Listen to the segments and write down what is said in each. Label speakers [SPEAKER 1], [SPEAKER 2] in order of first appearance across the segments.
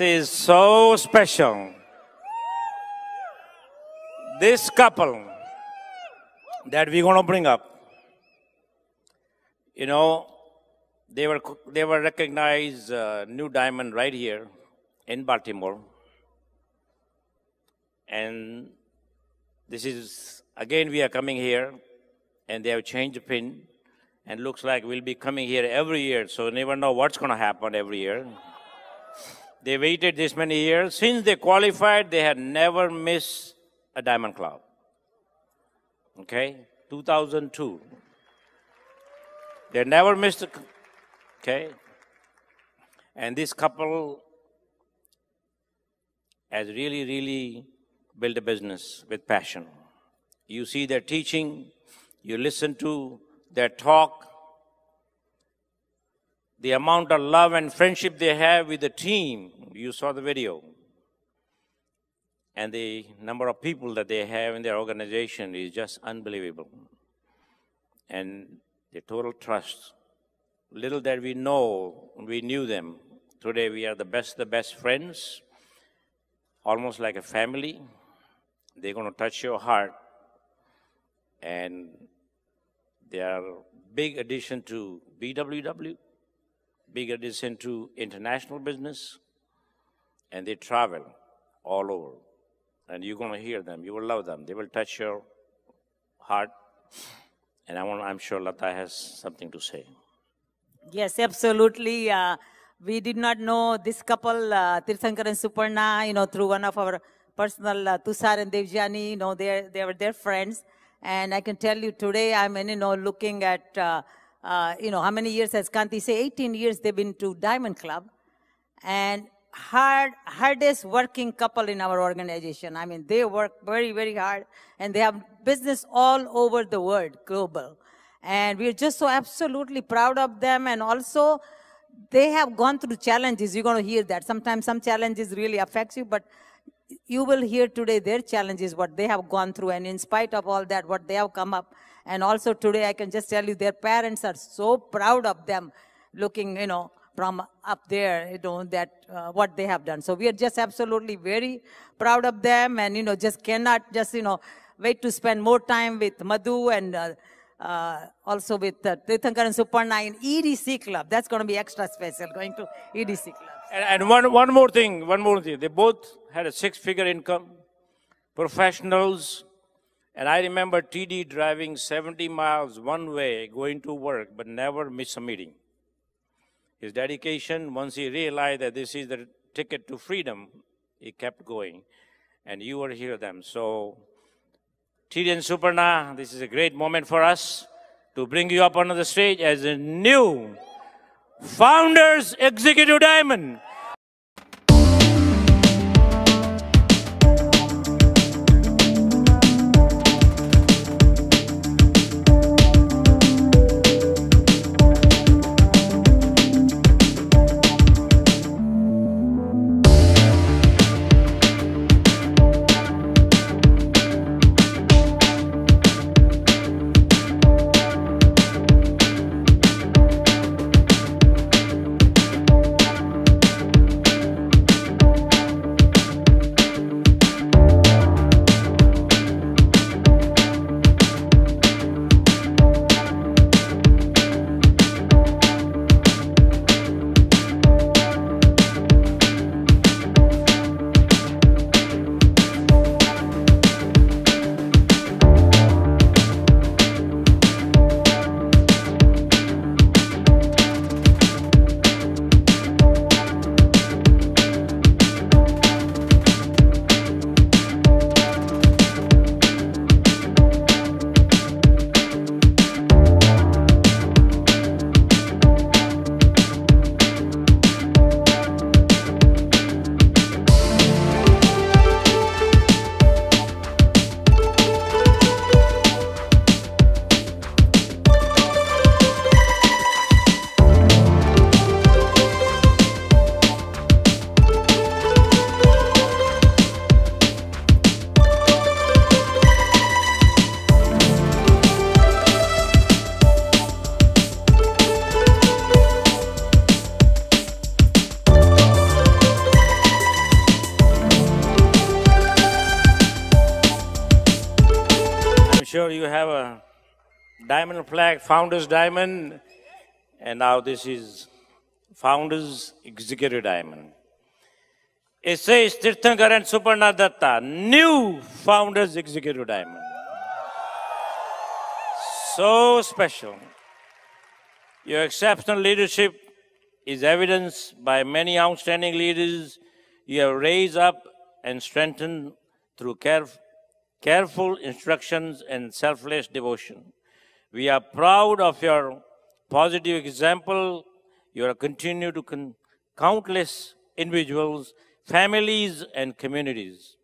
[SPEAKER 1] is so special. This couple that we're going to bring up, you know, they were recognized New Diamond right here in Baltimore. And this is, again, we are coming here, and they have changed the pin, and looks like we'll be coming here every year, so you never know what's going to happen every year. They waited this many years. Since they qualified, they had never missed a Diamond Club. Okay, 2002. They never missed a, okay. And this couple has really, really built a business with passion. You see their teaching, you listen to their talk, the amount of love and friendship they have with the team. You saw the video. And the number of people that they have in their organization is just unbelievable. And the total trust. Little that we know, we knew them. Today we are the best friends, almost like a family. They're going to touch your heart. And they are big addition to BWW, big addition to international business, and they travel all over. And you're going to hear them. You will love them. They will touch your heart. And I'm sure Lata has something to say.
[SPEAKER 2] Yes, absolutely. We did not know this couple, Tirthankar and Suparna, through one of our personal, Tushar and Devjani, they were their friends. And I can tell you today, I'm, looking at, how many years, as Kanti say, 18 years they've been to Diamond Club. And hardest working couple in our organization. I mean, they work very, very hard, and they have business all over the world, global. And we're just so absolutely proud of them. And also, they have gone through challenges. You're going to hear that. Sometimes some challenges really affects you, but you will hear today their challenges, what they have gone through, and in spite of all that, what they have come up. And also today, I can just tell you, their parents are so proud of them, looking, from up there, that what they have done. So we are just absolutely very proud of them, and, just cannot just, wait to spend more time with Madhu and also with Tirthankar and Suparna in EDC Club. That's going to be extra special, going to EDC Club.
[SPEAKER 1] And one more thing. They both had a six-figure income, professionals. And I remember TD driving 70 miles one way, going to work, but never miss a meeting. His dedication, once he realized that this is the ticket to freedom, he kept going. And you will hear them. So, TD and Suparna, this is a great moment for us to bring you up onto the stage as a new Founders Executive Diamond. diamond flag, Founders Diamond, and now this is Founders Executive Diamond. It says Tirthankar and Suparna Datta, new Founders Executive Diamond. So special. Your exceptional leadership is evidenced by many outstanding leaders you have raised up and strengthened through careful instructions and selfless devotion. We are proud of your positive example. You are continue to countless individuals, families, and communities.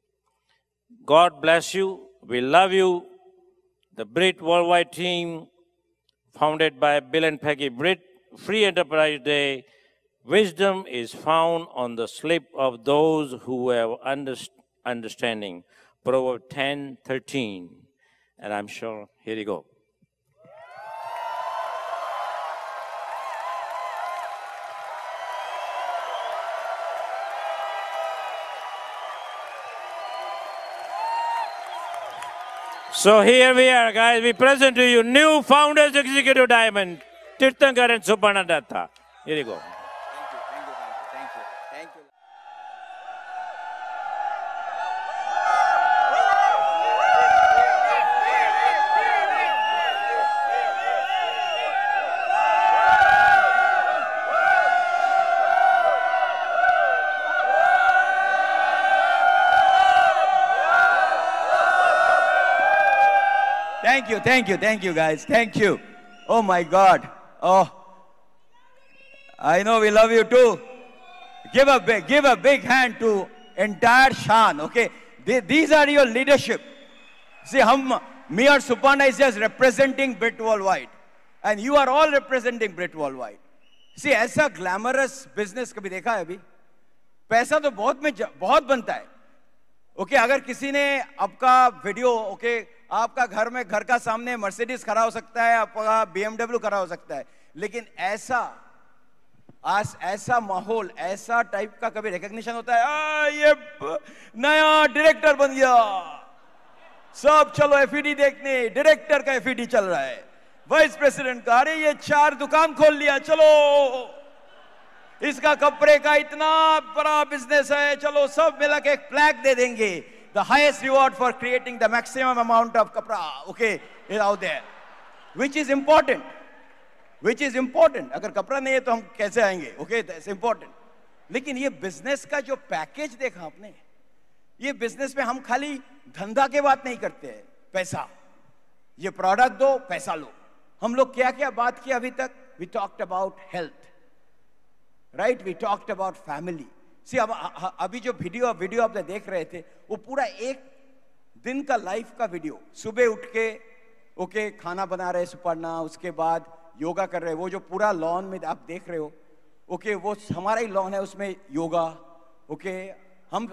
[SPEAKER 1] God bless you. We love you. The Brit Worldwide team, founded by Bill and Peggy Britt, Free Enterprise Day. Wisdom is found on the slip of those who have understanding. Proverbs 10:13. And I'm sure, here you go. So here we are, guys. We present to you new Founders Executive Diamond, Tirthankar and Suparna Datta. Here you go.
[SPEAKER 3] Thank you. Thank you, guys. Thank you. Oh my God. Oh, I know we love you too. Give a big hand to entire Shan. Okay, these are your leadership. See, me or Suparna is just representing Brit Worldwide, and you are all representing Brit Worldwide. See, ऐसा glamorous business कभी देखा है अभी? पैसा तो बहुत बनता है. ओके, अगर किसी ने आपका वीडियो, ओके, आपका घर का सामने मर्सिडीज खड़ा हो सकता है, आपका BMW खड़ा हो सकता है, लेकिन ऐसा माहौल, ऐसा टाइप का कभी रिकॉग्निशन होता है? ये नया डायरेक्टर बन गया, सब चलो एफईडी देखने, डायरेक्टर का एफईडी चल रहा है, वाइस प्रेसिडेंट का, अरे ये 4 दुकान खोल लिया, चलो इसका कपड़े का इतना बड़ा बिजनेस है, चलो सब मिला के एक फ्लैग दे देंगे. The highest reward for creating the maximum amount of kapra, okay, is out there, which is important. अगर कपड़ा नहीं है तो हम कैसे आएंगे? Okay, that's important. लेकिन ये बिजनेस का जो पैकेज देखा आपने, ये बिजनेस में हम खाली धंधा के बात नहीं करते हैं, पैसा, ये प्रोडक्ट दो, पैसा लो. हम लोग क्या क्या बात की अभी तक? We talked about health, right? We talked about family. See, अभी जो वीडियो आप देख रहे थे, वो पूरा एक दिन का लाइफ का वीडियो. सुबह उठ के ओके खाना बना रहे सुपर्णा, उसके बाद योगा कर रहे, वो जो पूरा लॉन में आप देख रहे हो, ओके, वो हमारा ही लॉन है, उसमें योगा. ओके, हम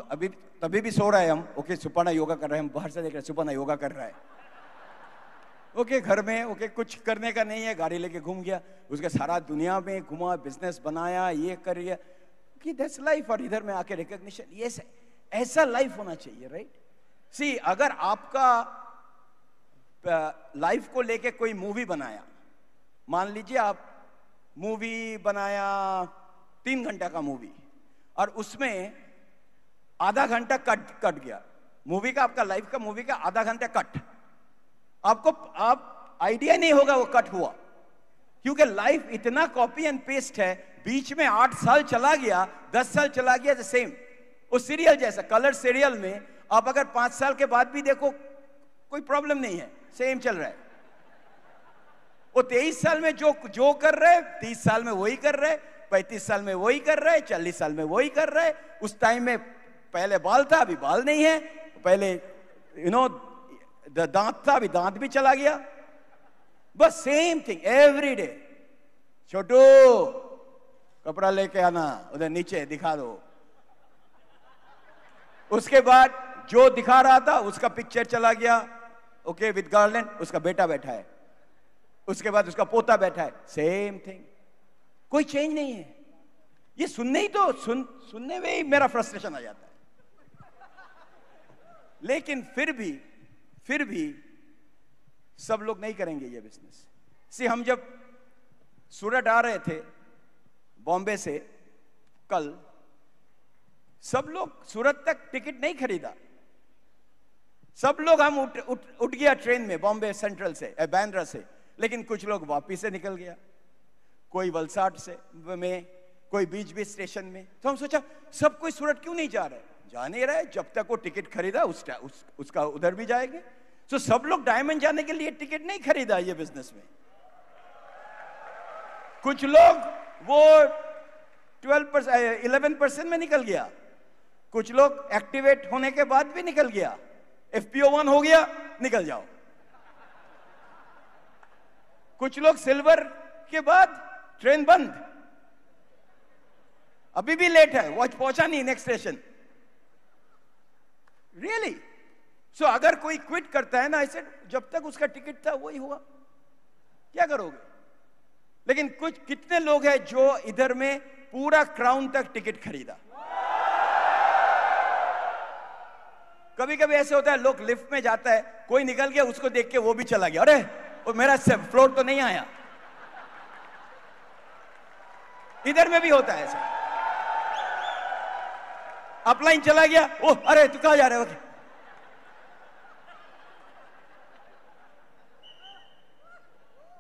[SPEAKER 3] तभी भी सो रहे हैं हम, ओके, सुपर्णा योगा कर रहे हैं, हम बाहर से देख रहे हैं सुपर्णा योगा कर रहा है. ओके, घर में ओके कुछ करने का नहीं है, गाड़ी लेके घूम गया, उसके सारा दुनिया में घुमा, बिजनेस बनाया, ये कर लिया कि दैट्स लाइफ. और इधर में आके रिकॉग्निशन, ये ऐसा लाइफ होना चाहिए, राइट? सी, अगर आपका लाइफ को लेके कोई मूवी बनाया, मान लीजिए आप मूवी बनाया 3 घंटा का मूवी, और उसमें आधा घंटा कट गया मूवी का, आपका लाइफ का मूवी का आधा घंटा कट, आप आइडिया नहीं होगा वो कट हुआ, क्योंकि लाइफ इतना कॉपी एंड पेस्ट है. बीच में 8 साल चला गया, 10 साल चला गया, सेम. वो सीरियल जैसा, कलर सीरियल में आप अगर 5 साल के बाद भी देखो कोई प्रॉब्लम नहीं है, सेम चल रहा है. वो 23 साल में जो कर रहे, 30 साल में वही कर रहे, 35 साल में वही कर रहे, 40 साल में वही कर रहे. उस टाइम में पहले बाल था, अभी बाल नहीं है, पहले दांत था, अभी दांत भी चला गया. बस सेम थिंग एवरी डे. छोटू कपड़ा लेके आना, उधर नीचे दिखा दो. उसके बाद जो दिखा रहा था उसका पिक्चर चला गया, ओके, विद गार्लैंड, उसका बेटा बैठा है, उसके बाद उसका पोता बैठा है, सेम थिंग, कोई चेंज नहीं है. ये सुनने ही तो सुनने में ही मेरा फ्रस्ट्रेशन आ जाता है. लेकिन फिर भी सब लोग नहीं करेंगे ये बिजनेस। सी हम जब सूरत आ रहे थे बॉम्बे से कल, सब लोग सूरत तक टिकट नहीं खरीदा। सब लोग हम उठ गया ट्रेन में बॉम्बे सेंट्रल से, बांद्रा से, लेकिन कुछ लोग वापिस से निकल गया, कोई वलसाड से में, कोई बीच बीच स्टेशन में। तो हम सोचा सब कोई सूरत क्यों नहीं जा रहा है? जा नहीं रहा है, जब तक वो टिकट खरीदा उसका उधर भी जाएंगे। तो सब लोग डायमंड जाने के लिए टिकट नहीं खरीदा ये बिजनेस में। कुछ लोग वो 11% में निकल गया, कुछ लोग एक्टिवेट होने के बाद भी निकल गया, FPO 1 हो गया, निकल जाओ। कुछ लोग सिल्वर के बाद ट्रेन बंद, अभी भी लेट है, वॉच पहुंचा नहीं नेक्स्ट स्टेशन। रियली? सो अगर कोई क्विट करता है ना ऐसे, जब तक उसका टिकट था वही हुआ, क्या करोगे? लेकिन कितने लोग हैं जो इधर में पूरा क्राउन तक टिकट खरीदा? कभी कभी ऐसे होता है, लोग लिफ्ट में जाता है, कोई निकल गया, उसको देख के वो भी चला गया, अरे वो मेरा फ्लोर तो नहीं आया। इधर में भी होता है ऐसा, अपलाइन चला गया, ओ अरे तू कहां जा रहे हो?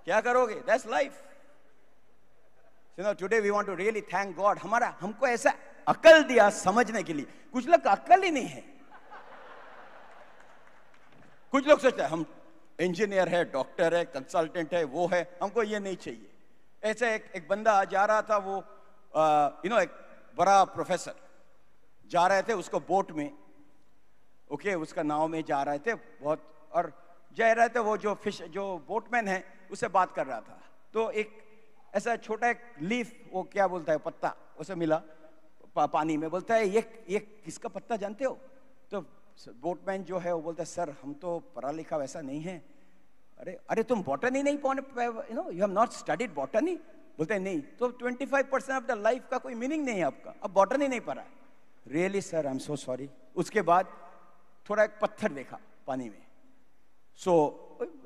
[SPEAKER 3] क्या करोगे? That's life. You know, today we want to really thank God. हमको ऐसा अकल दिया समझने के लिए। कुछ लोग अकल ही नहीं है। कुछ लोग सोचते हैं हम इंजीनियर है, डॉक्टर है, कंसल्टेंट है, वो है, हमको ये नहीं चाहिए। ऐसे एक बंदा जा रहा था, वो एक बड़ा प्रोफेसर जा रहे थे, उसको बोट में, ओके, उसका नाव में जा रहे थे बहुत, और जा रहे थे, वो जो बोटमैन है उससे बात कर रहा था। तो एक ऐसा छोटा एक लीफ, वो क्या बोलता है, पत्ता, उसे मिला पानी में, बोलता है ये किसका पत्ता जानते हो? तो बोटमैन जो है वो बोलता है, सर हम तो पढ़ा लिखा वैसा नहीं है। अरे तुम बॉटनी नहीं you have not studied botany? बोलते हैं नहीं। तो 25% ऑफ द लाइफ का कोई मीनिंग नहीं है आपका, अब बॉटनी नहीं पढ़ा। Really sir, I am so sorry. उसके बाद थोड़ा एक पत्थर देखा पानी में,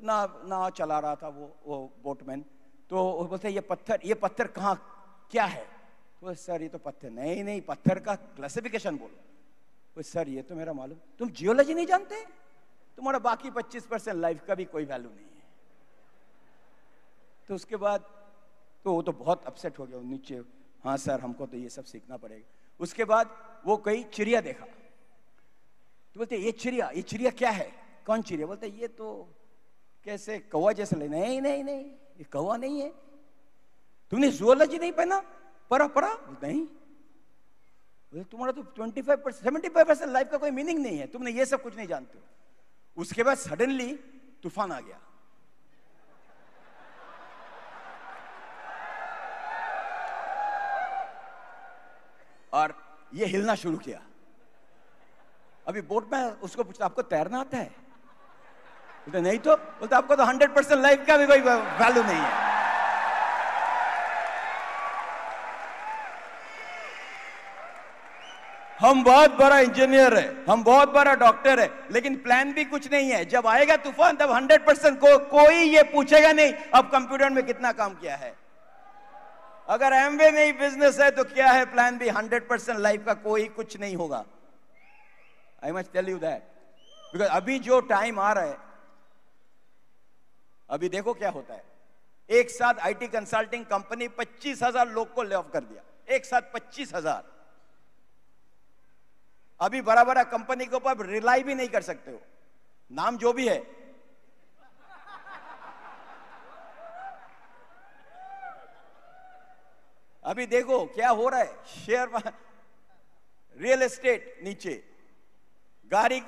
[SPEAKER 3] ना चला रहा था वो बोटमैन। तो वो बोलते हैं ये पत्थर कहाँ, क्या है? तो सर ये तो पत्थर नहीं, पत्थर का क्लासिफिकेशन बोलो। तो सर ये तो मेरा मालूम। तुम जियोलॉजी नहीं जानते? तुम्हारा बाकी 25% लाइफ का भी कोई वैल्यू नहीं है। तो उसके बाद तो वो तो बहुत अपसेट हो गया नीचे, हाँ सर हमको तो ये सब सीखना पड़ेगा। उसके बाद वो कई चिड़िया देखा, तो बोलते ये चिड़िया क्या है? कौन चिड़िया? बोलते ये तो कैसे कौवा जैसा लगे। नहीं, ये कौवा नहीं है। तुमने जूलॉजी नहीं पढ़ा? नहीं। तुम्हारा तो 25% 75% लाइफ का कोई मीनिंग नहीं है, तुमने ये सब कुछ नहीं जानते हो। उसके बाद सडनली तूफान आ गया, और ये हिलना शुरू किया। अभी बोट में उसको पूछता, आपको तैरना आता है? बोलते नहीं। तो बोलते आपको तो 100% लाइफ का भी कोई वैल्यू नहीं है। हम बहुत बड़ा इंजीनियर है, हम बहुत बड़ा डॉक्टर है, लेकिन प्लान भी कुछ नहीं है। जब आएगा तूफान तब 100% कोई ये पूछेगा नहीं अब कंप्यूटर में कितना काम किया है। अगर एमवे नहीं बिजनेस है तो क्या है प्लान भी? 100% लाइफ का कोई कुछ नहीं होगा। I must tell you that, because अभी जो टाइम आ रहा है, अभी देखो क्या होता है। एक साथ आईटी कंसल्टिंग कंपनी 25,000 लोग को ले ऑफ कर दिया, एक साथ 25,000। अभी बड़ा बड़ा कंपनी के ऊपर रिलाई भी नहीं कर सकते हो, नाम जो भी है। अभी देखो क्या हो रहा है, शेयर, रियल एस्टेट नीचे, गाड़ी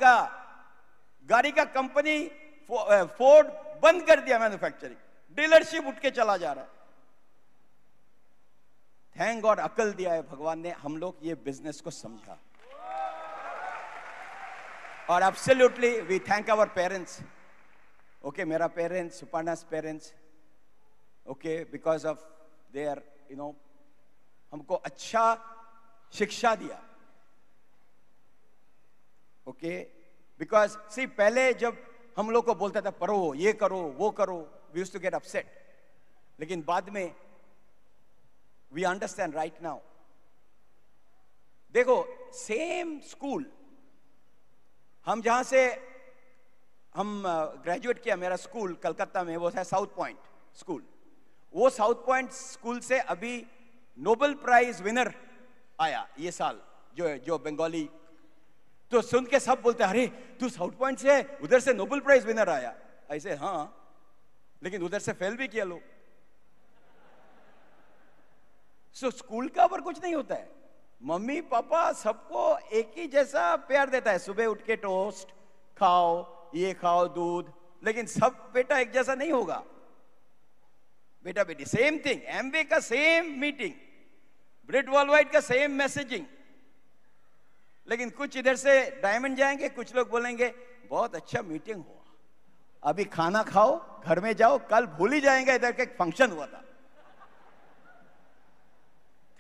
[SPEAKER 3] का कंपनी फोर्ड बंद कर दिया मैन्युफैक्चरिंग, डीलरशिप उठ के चला जा रहा है। थैंक गॉड अकल दिया है भगवान ने, हम लोग ये बिजनेस को समझा। और absolutely we thank our parents, okay, मेरा पेरेंट्स, सुपर्णा's parents, okay, because of their हमको अच्छा शिक्षा दिया, ओके, बिकॉज सी पहले जब हम लोग को बोलता था पढ़ो, ये करो, वो करो, we used to get upset. लेकिन बाद में वी अंडरस्टैंड राइट नाउ. देखो, सेम स्कूल, हम जहां से हम ग्रेजुएट किया, मेरा स्कूल कलकत्ता में, वो है साउथ पॉइंट स्कूल. वो साउथ पॉइंट स्कूल से अभी नोबेल प्राइज विनर आया ये साल, जो बंगाली. तो सुन के सब बोलते हैं, अरे तू साउथ पॉइंट से है, उधर से नोबेल प्राइज विनर आया. ऐसे हाँ, लेकिन उधर से फेल भी किया लोग. सो स्कूल का ऊपर कुछ नहीं होता है. मम्मी पापा सबको एक ही जैसा प्यार देता है. सुबह उठ के टोस्ट खाओ, ये खाओ, दूध. लेकिन सब बेटा एक जैसा नहीं होगा. बेटा बेटी सेम थिंग. एमवे का सेम मीटिंग, ब्रिट वर्ल्डवाइड का सेम मैसेजिंग. लेकिन कुछ इधर से डायमंड जाएंगे, कुछ लोग बोलेंगे बहुत अच्छा मीटिंग हुआ, अभी खाना खाओ, घर में जाओ, कल भूल ही जाएंगे इधर का एक फंक्शन हुआ था.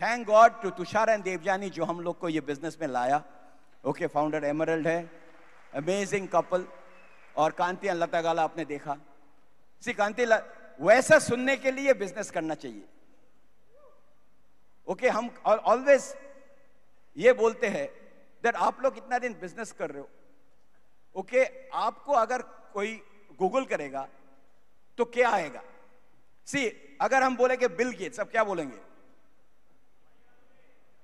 [SPEAKER 3] Thank God to Tushar and Devjani जो हम लोग को ये बिजनेस में लाया. ओके, फाउंडर एमरल्ड है, अमेजिंग कपल. और कांति एंड लता गाला आपने देखा. सी कांति, वैसा सुनने के लिए बिजनेस करना चाहिए. ओके, हम ऑलवेज ये बोलते हैं दैट आप लोग इतना दिन बिजनेस कर रहे हो. ओके, आपको अगर कोई गूगल करेगा तो क्या आएगा? सी, अगर हम बोलेंगे बिल गेट्स, अब क्या बोलेंगे?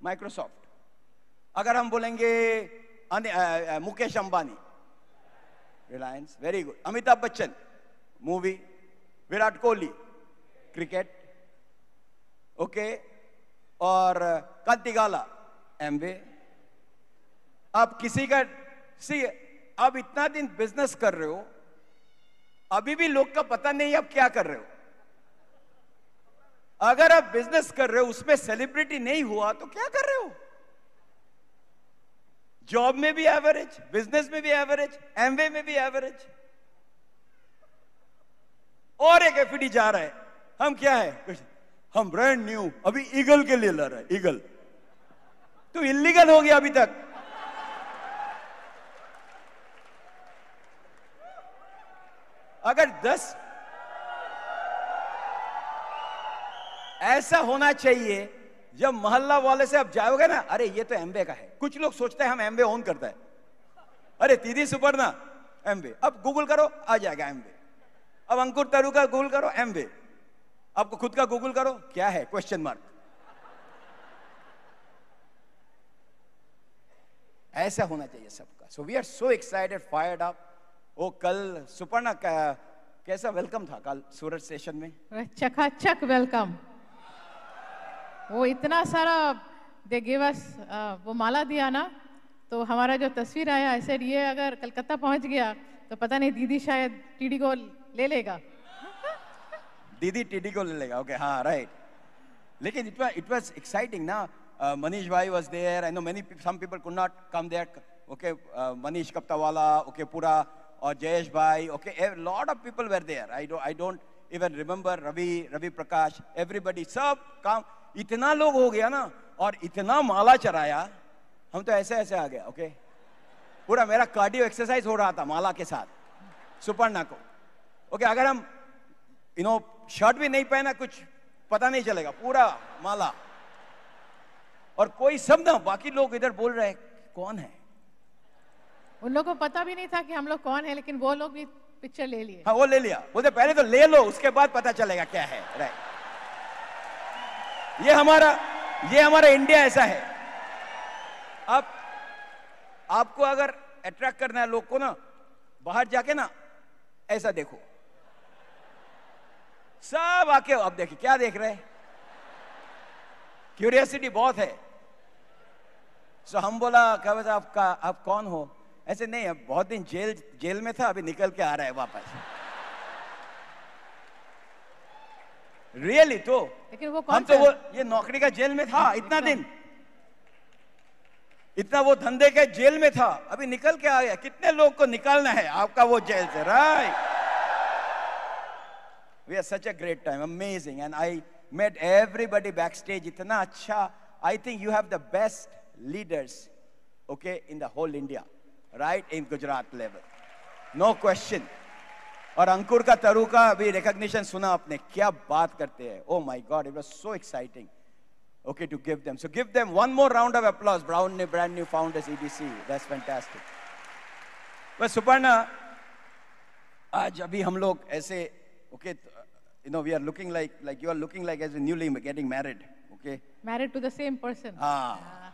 [SPEAKER 3] माइक्रोसॉफ्ट. अगर हम बोलेंगे Mukesh Ambani, Reliance. Very good. Amitabh Bachchan, movie. Virat Kohli, cricket. Okay, और कांति गाला, एमवे. आप किसी का सी, अब इतना दिन बिजनेस कर रहे हो, अभी भी लोग का पता नहीं आप क्या कर रहे हो. अगर आप बिजनेस कर रहे हो, उसमें सेलिब्रिटी नहीं हुआ तो क्या कर रहे हो? जॉब में भी एवरेज, बिजनेस में भी एवरेज, एमवे में भी एवरेज. और एक एफडी जा रहा है, हम क्या है, हम ब्रांड न्यू, अभी ईगल के लिए लड़ रहा है. ईगल तो इलीगल हो गया अभी तक. अगर 10 ऐसा होना चाहिए, जब मोहल्ला वाले से आप जाओगे ना, अरे ये तो एमवे का है. कुछ लोग सोचते हैं हम एमवे ओन करता है. अरे दीदी सुपर्णा, एमवे. अब गूगल करो, आ जाएगा एमवे. अब अंकुर तरु का गूगल करो, एमवे. आपको खुद का गूगल करो, क्या है, क्वेश्चन मार्क. ऐसा होना चाहिए सबका. So we are so excited, fired up. Oh कल सुपर्णा का कैसा वेलकम था कल सूरत स्टेशन में?
[SPEAKER 4] चकाचक वेलकम. वो इतना सारा दे गिव अस, वो माला दिया ना, तो हमारा जो तस्वीर आया ऐसे, ये अगर कलकत्ता पहुंच गया तो पता नहीं दीदी शायद टीडी को ले लेगा.
[SPEAKER 3] दीदी टीडी को ले लेगा. ओके, हाँ, राइट. लेकिन इट वाज एक्साइटिंग ना. मनीष भाई was there. I know some people could not come there. Okay, Manish Kaptawala, okay, पूरा, और जयेश भाई. Okay, a lot of people were there. I don't even remember. Ravi Prakash, everybody, सब काम. इतना लोग हो गया ना, और इतना माला चढ़ाया, हम तो ऐसे ऐसे आ गया. ओके, पूरा मेरा कार्डियो एक्सरसाइज हो रहा था माला के साथ सुपर्णा को. ओके, अगर हम शर्ट भी नहीं पहना, कुछ पता नहीं चलेगा, पूरा माला. और कोई सब ना, बाकी लोग इधर बोल रहे हैं कौन है.
[SPEAKER 4] उन लोगों को पता भी नहीं था कि हम लोग कौन है, लेकिन वो लोग भी पिक्चर ले लिए.
[SPEAKER 3] हाँ, वो ले लिया. बोलते पहले तो ले लो, उसके बाद पता चलेगा क्या है. राइट. ये हमारा इंडिया ऐसा है. अब आपको अगर अट्रैक्ट करना है लोग को ना, बाहर जाके ना ऐसा देखो, सब आके. अब देखिए क्या देख रहे हैं, क्यूरियोसिटी बहुत है. सो हम बोला क्या आप कौन हो? ऐसे नहीं, अब बहुत दिन जेल में था, अभी निकल के आ रहा है वापस. रियली तो
[SPEAKER 4] लेकिन वो
[SPEAKER 3] हम तो वो ये नौकरी का जेल में था इतना दिन, इतना वो धंधे के जेल में था, अभी निकल के आ गया. कितने लोग को निकालना है आपका वो जेल से? Right. We are such a great time, amazing. And I met everybody backstage. इतना अच्छा. I think you have the best leaders, okay, in the whole India, right, in Gujarat level, no question. और अंकुर का तरु का अभी recognition सुना आपने, क्या बात करते हैं, oh my God, it was so exciting. Okay, to give them. So give them one more round of applause. Brand new founders, EDC. That's fantastic. But Suparna, आज अभी हम लोग ऐसे, okay, you know, we are looking like you are looking like as a newly getting married, okay?
[SPEAKER 4] Married to the same person.
[SPEAKER 3] हाँ,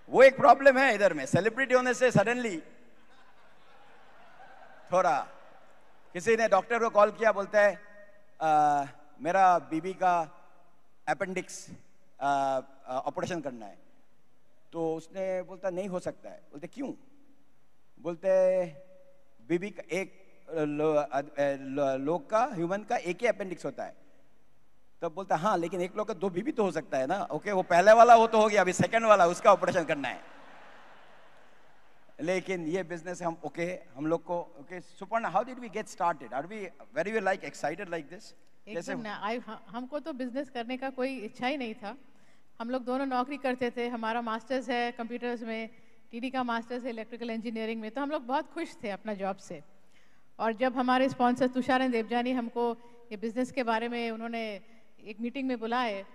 [SPEAKER 3] वो एक problem है इधर में. सेलिब्रिटी होने से सडनली थोड़ा, किसी ने डॉक्टर को कॉल किया, बोलता है मेरा बीबी का अपेंडिक्स ऑपरेशन करना है. तो उसने बोलता नहीं हो सकता है. बोलते क्यों? बोलते बीबी का एक लोग का, ह्यूमन का एक ही अपेंडिक्स होता है. तब बोलता हाँ, लेकिन एक लोग का दो बीबी तो हो सकता है ना. ओके, वो पहले वाला वो तो हो गया, अभी सेकंड वाला उसका ऑपरेशन करना है. लेकिन ये बिजनेस हम हम लोग को Suparna, how did we get started? Are we very like excited like this?
[SPEAKER 4] एकदम ना. हमको तो बिजनेस करने का कोई इच्छा ही नहीं था. हम लोग दोनों नौकरी करते थे. हमारा मास्टर्स है कंप्यूटर्स में, टीडी का मास्टर्स है इलेक्ट्रिकल इंजीनियरिंग में. तो हम लोग बहुत खुश थे अपना जॉब से. और जब हमारे स्पॉन्सर तुषार देवजानी हमको ये बिज़नेस के बारे में उन्होंने एक मीटिंग में बुलाए,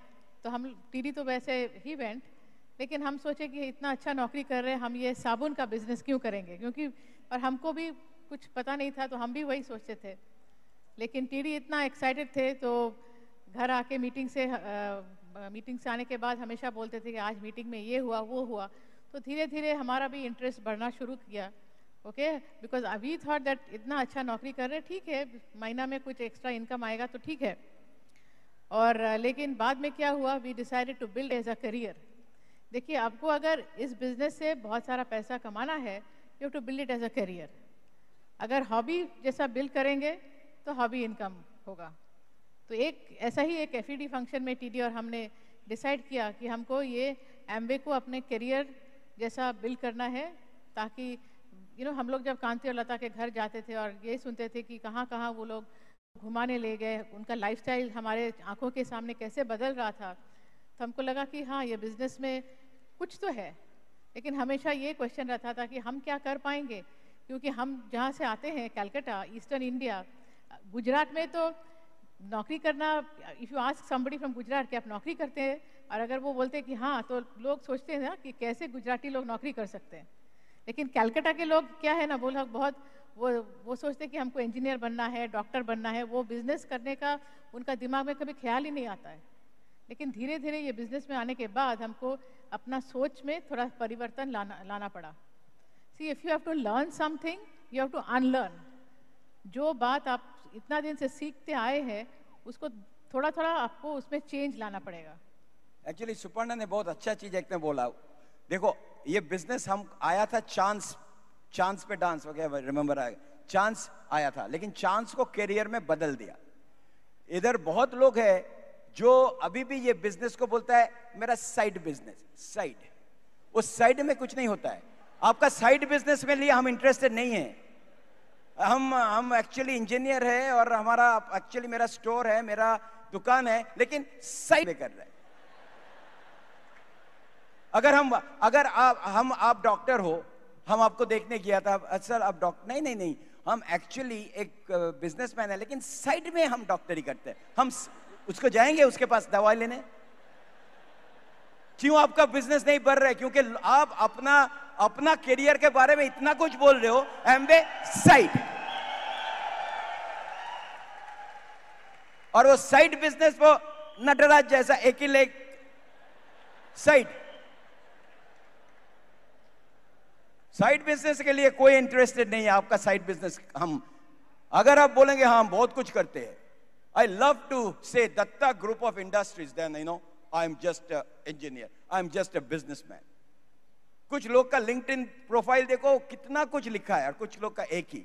[SPEAKER 4] तो हम टीडी तो वैसे ही वेंट, लेकिन हम सोचे कि इतना अच्छा नौकरी कर रहे हैं, हम ये साबुन का बिज़नेस क्यों करेंगे, क्योंकि और हमको भी कुछ पता नहीं था, तो हम भी वही सोचते थे. लेकिन टीडी इतना एक्साइटेड थे, तो घर आके मीटिंग से आने के बाद हमेशा बोलते थे कि आज मीटिंग में ये हुआ वो हुआ. तो धीरे धीरे हमारा भी इंटरेस्ट बढ़ना शुरू किया. Okay, because we thought that इतना अच्छा नौकरी कर रहे हैं, ठीक है, महीना में कुछ एक्स्ट्रा इनकम आएगा तो ठीक है. और लेकिन बाद में क्या हुआ, we decided to build as a career. देखिए, आपको अगर इस बिज़नेस से बहुत सारा पैसा कमाना है, you have to build it as a career. अगर हॉबी जैसा बिल्ड करेंगे तो हॉबी इनकम होगा. तो ऐसा ही एक एफईडी फंक्शन में टीडी और हमने डिसाइड किया कि हमको ये एमवे को अपने करियर जैसा बिल्ड करना है, ताकि हम लोग जब कांति और लता के घर जाते थे और ये सुनते थे कि कहाँ कहाँ वो लोग घुमाने ले गए, उनका लाइफस्टाइल हमारे आंखों के सामने कैसे बदल रहा था, तो हमको लगा कि हाँ, ये बिज़नेस में कुछ तो है. लेकिन हमेशा ये क्वेश्चन रहता था कि हम क्या कर पाएंगे, क्योंकि हम जहाँ से आते हैं, कलकत्ता, ईस्टर्न इंडिया, गुजरात में तो नौकरी करना, if you ask somebody from Gujarat कि आप नौकरी करते हैं, और अगर वो बोलते हैं कि हाँ, तो लोग सोचते हैं ना कि कैसे गुजराती लोग नौकरी कर सकते हैं. लेकिन कलकत्ता के लोग क्या है ना, वो लोग बहुत वो सोचते हैं कि हमको इंजीनियर बनना है, डॉक्टर बनना है. वो बिज़नेस करने का उनका दिमाग में कभी ख्याल ही नहीं आता है. लेकिन धीरे धीरे ये बिज़नेस में आने के बाद हमको अपना सोच में थोड़ा परिवर्तन लाना पड़ा. See, if you have to learn something, you have to unlearn. जो बात आप इतना दिन से सीखते आए हैं, उसको थोड़ा थोड़ा आपको उसमें चेंज लाना पड़ेगा.
[SPEAKER 3] एक्चुअली सुपर्णा ने बहुत अच्छा चीज एक ने बोला. देखो, ये बिजनेस हम आया था चांस पे डांस वगैरह, रिमेंबर आएगा, चांस आया था, लेकिन चांस को करियर में बदल दिया. इधर बहुत लोग हैं जो अभी भी ये बिजनेस को बोलता है मेरा साइड बिजनेस. साइड, उस साइड में कुछ नहीं होता है. आपका साइड बिजनेस में लिए हम इंटरेस्टेड नहीं है. हम एक्चुअली इंजीनियर है और हमारा एक्चुअली मेरा स्टोर है, मेरा दुकान है, लेकिन साइड में कर रहे हैं. अगर आप डॉक्टर हो, हम आपको देखने गया था, सर आप डॉक्टर, नहीं, हम एक्चुअली एक बिजनेसमैन है, लेकिन साइड में हम डॉक्टरी करते हैं. हम उसको जाएंगे उसके पास दवाई लेने. क्यों आपका बिजनेस नहीं बढ़ रहा है? क्योंकि आप अपना करियर के बारे में इतना कुछ बोल रहे हो. एमबे साइड, और वो साइड बिजनेस वो नटराज जैसा एक ही लेग साइड बिजनेस के लिए कोई इंटरेस्टेड नहीं है. आपका साइड बिजनेस अगर आप बोलेंगे हाँ हम बहुत कुछ करते हैं, आई love to say Datta group of industries, then I am just an engineer, I am just a businessman. कुछ लोग का लिंक्डइन प्रोफाइल देखो, कितना कुछ लिखा है, और कुछ लोग का एक ही.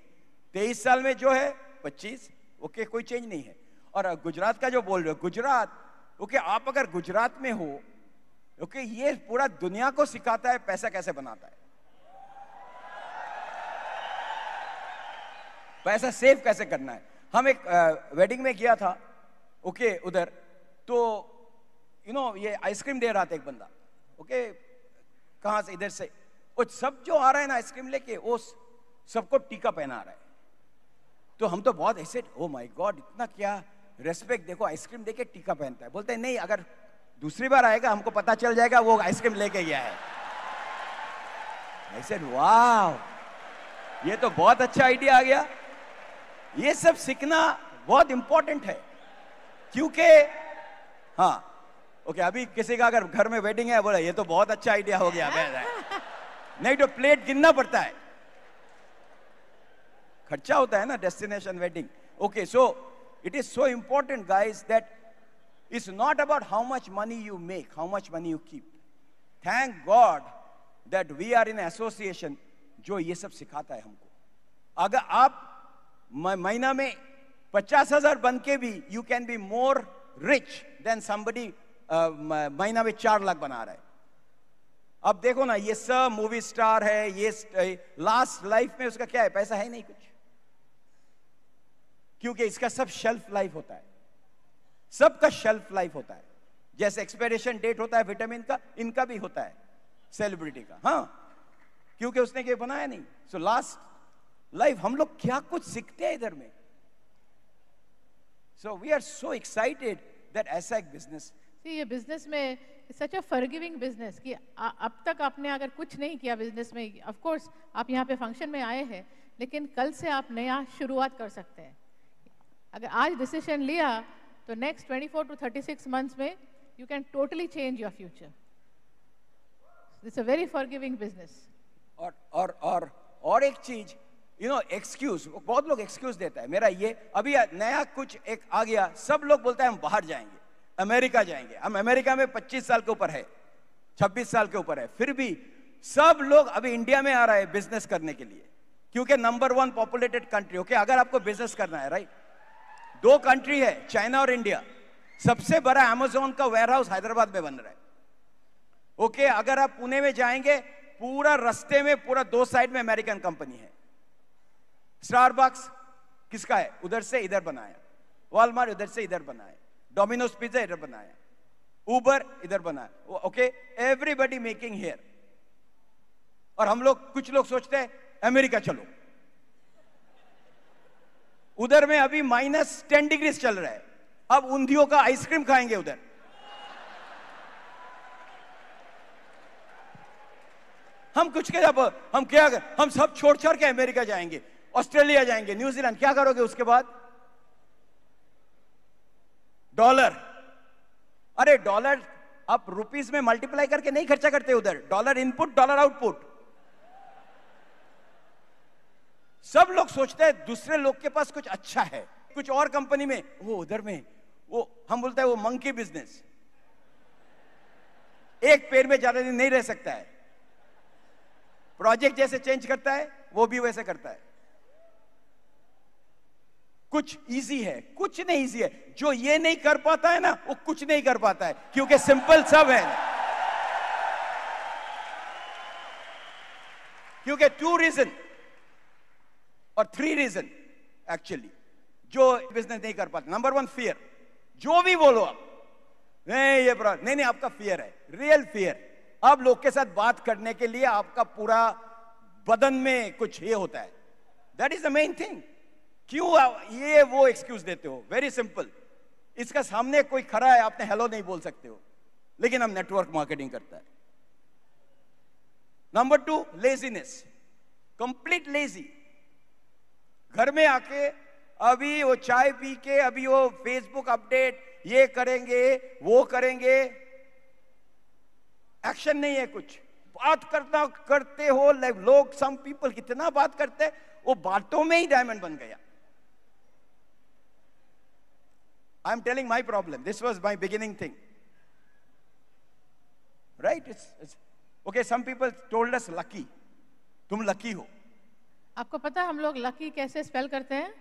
[SPEAKER 3] 23 साल में जो है 25, ओके, कोई चेंज नहीं है. और गुजरात का जो बोल रहे हो, गुजरात, ओके, आप अगर गुजरात में हो, ओके, ये पूरा दुनिया को सिखाता है पैसा कैसे बनाता है, पैसा सेव कैसे करना है. हम एक वेडिंग में गया था, ओके, उधर तो ये आइसक्रीम दे रहा था एक बंदा, ओके, कहां से, इधर से, और सब जो आ रहा है ना आइसक्रीम लेके, वो सबको टीका पहना रहा है. तो हम तो बहुत ऐसे, ओ माय गॉड, इतना क्या रेस्पेक्ट, देखो आइसक्रीम देके टीका पहनता है। बोलते हैं नहीं, अगर दूसरी बार आएगा हमको पता चल जाएगा वो आइसक्रीम लेके गया है। I said, वाह, ये तो बहुत अच्छा आइडिया आ गया। ये सब सीखना बहुत इंपॉर्टेंट है, क्योंकि हाँ, ओके, अभी किसी का अगर घर में वेडिंग है, बोला ये तो बहुत अच्छा आइडिया हो गया। नहीं तो प्लेट गिनना पड़ता है, खर्चा होता है ना, destination wedding. Okay, so it is so important guys that it's not about how much money you make, how much money you keep. Thank God that we are in association जो ये सब सिखाता है हमको। अगर आप महीना में 50,000 बन के भी you can be more rich than somebody महीना में 4 लाख बना रहा है। अब देखो ना, ये सब मूवी स्टार है, ये लास्ट लाइफ में उसका क्या है, पैसा है नहीं कुछ, क्योंकि इसका सब शेल्फ लाइफ होता है, सबका शेल्फ लाइफ होता है। जैसे एक्सपायरेशन डेट होता है विटामिन का, इनका भी होता है, सेलिब्रिटी का। हाँ, क्योंकि उसने क्या बनाया नहीं। सो लास्ट लाइफ हम लोग क्या कुछ सीखते हैं इधर में। So we are so excited that ऐसा एक बिजनेस,
[SPEAKER 4] ये बिजनेस में सच अ फॉरगिविंग बिजनेस कि अब तक आपने अगर कुछ नहीं किया बिजनेस में, ऑफ कोर्स आप यहाँ पे फंक्शन में आए हैं, लेकिन कल से आप नया शुरुआत कर सकते हैं। अगर आज डिसीजन लिया तो नेक्स्ट 24 to 36 मंथ्स में you can totally change your future. It's a very forgiving business.
[SPEAKER 3] और एक चीज, यू नो, एक्सक्यूज, बहुत लोग एक्सक्यूज देता है, मेरा ये अभी नया कुछ एक आ गया, सब लोग बोलते हैं हम बाहर जाएंगे, अमेरिका जाएंगे। हम अमेरिका में 25 साल के ऊपर है, 26 साल के ऊपर है, फिर भी सब लोग अभी इंडिया में आ रहा है बिजनेस करने के लिए, क्योंकि नंबर 1 पॉपुलेटेड कंट्री। ओके, अगर आपको बिजनेस करना है, राइट, 2 कंट्री है, चाइना और इंडिया। सबसे बड़ा अमेज़न का वेयरहाउस हैदराबाद में बन रहा है। ओके, अगर आप पुणे में जाएंगे, पूरा रास्ते में पूरा 2 साइड में अमेरिकन कंपनी है। स्टारबक्स किसका है, उधर से इधर बनाया, वॉलमार्ट उधर से इधर बनाया, डोमिनोज पिज्जा इधर बनाया, उबर इधर बनाया। Okay, everybody making here. और हम लोग, कुछ लोग सोचते हैं अमेरिका चलो, उधर में अभी -10 डिग्री चल रहा है, अब ऊंधियों का आइसक्रीम खाएंगे उधर। हम कुछ के, हम क्या, हम सब छोड़ छोड़ के अमेरिका जाएंगे, ऑस्ट्रेलिया जाएंगे, न्यूजीलैंड, क्या करोगे उसके बाद? डॉलर, अरे डॉलर आप रुपीस में मल्टीप्लाई करके नहीं खर्चा करते उधर, डॉलर इनपुट डॉलर आउटपुट। सब लोग सोचते हैं दूसरे लोग के पास कुछ अच्छा है, कुछ और कंपनी में, वो उधर में, वो हम बोलते हैं वो मंकी बिजनेस, एक पेड़ में ज्यादा दिन नहीं रह सकता है, प्रोजेक्ट जैसे चेंज करता है वो भी वैसे करता है। कुछ इजी है, कुछ नहीं इजी है। जो ये नहीं कर पाता है ना, वो कुछ नहीं कर पाता है, क्योंकि सिंपल सब है। क्योंकि 2 रीजन और 3 रीजन एक्चुअली जो बिजनेस नहीं कर पाते। नंबर 1 फियर, जो भी बोलो आप, नहीं ये नहीं, आपका फियर है, रियल फियर। अब लोग के साथ बात करने के लिए आपका पूरा बदन में कुछ ये होता है, that is the main thing. क्यों ये वो एक्सक्यूज देते हो? वेरी सिंपल, इसका सामने कोई खड़ा है, आपने हेलो नहीं बोल सकते हो, लेकिन हम नेटवर्क मार्केटिंग करता है। Number 2, laziness, complete lazy. घर में आके अभी वो चाय पी के, अभी वो फेसबुक अपडेट, ये करेंगे वो करेंगे, एक्शन नहीं है कुछ। बात करना करते हो लोग, सम पीपल कितना बात करते हैं, वो बातों में ही डायमंड बन गया। I am telling my problem, this was my beginning thing, right? Okay, some people told us lucky, तुम लकी हो।
[SPEAKER 4] आपको पता हम लोग लकी कैसे स्पेल करते हैं?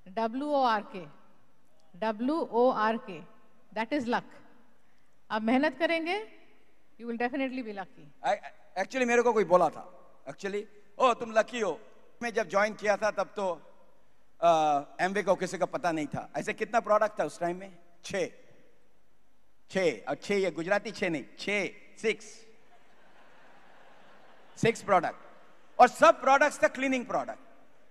[SPEAKER 4] WORK, WORK, that is luck. आप मेहनत करेंगे, you will definitely be lucky.
[SPEAKER 3] Actually मेरे को कोई बोला था, एक्चुअली, ओ तुम लकी हो। मैं जब ज्वाइन किया था तब तो एमवे को किसी का पता नहीं था। ऐसे कितना प्रोडक्ट था उस टाइम में? 6 और 6, ये गुजराती 6 नहीं, 6 प्रोडक्ट, और सब प्रोडक्ट्स थे क्लीनिंग प्रोडक्ट।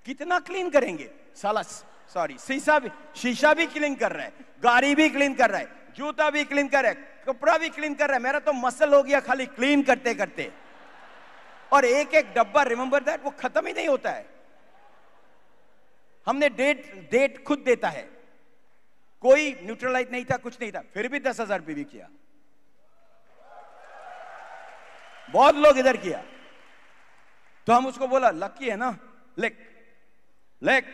[SPEAKER 3] कितना क्लीन करेंगे? साला सॉरी शीशा भी क्लीन कर रहा है, गाड़ी भी क्लीन कर रहा है, जूता भी क्लीन कर रहा है, कपड़ा भी क्लीन कर रहा है। मेरा तो मसल हो गया खाली क्लीन करते करते। और एक एक डब्बा, रिमेंबर दैट, वो खत्म ही नहीं होता है। हमने डेट खुद देता है, कोई न्यूट्रलाइज नहीं था, कुछ नहीं था, फिर भी 10,000 पीवी किया। बहुत लोग इधर किया। तो हम उसको बोला लकी है ना, लेक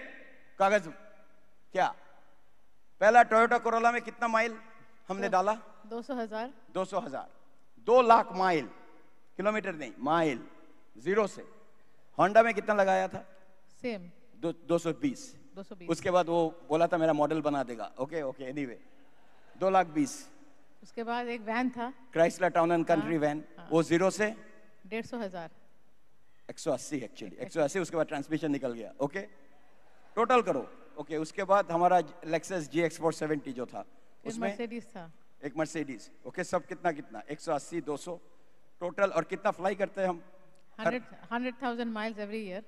[SPEAKER 3] कागज। क्या पहला टोयोटा कोरोला में कितना माइल हमने डाला?
[SPEAKER 4] 200,000।
[SPEAKER 3] 2 लाख माइल, किलोमीटर नहीं, माइल, 0 से। होंडा में कितना लगाया था?
[SPEAKER 4] सेम
[SPEAKER 3] 220।
[SPEAKER 4] 220।
[SPEAKER 3] उसके बाद वो बोला था मेरा मॉडल बना देगा। Okay anyway 2,20,000।
[SPEAKER 4] उसके बाद एक वैन था,
[SPEAKER 3] Chrysler town and country van, वो 0 से
[SPEAKER 4] 150,000।
[SPEAKER 3] 180 एक्चुअली, 180। उसके बाद ट्रांसमिशन निकल गया। ओके टोटल करो। ओके उसके बाद हमारा लेक्सस GX 470 जो था, उसमें
[SPEAKER 4] मर्सिडीज था,
[SPEAKER 3] एक मर्सिडीज। ओके सब कितना 180, 200 टोटल। और कितना फ्लाई करते हैं हम?
[SPEAKER 4] 100,000 माइल्स एवरी ईयर।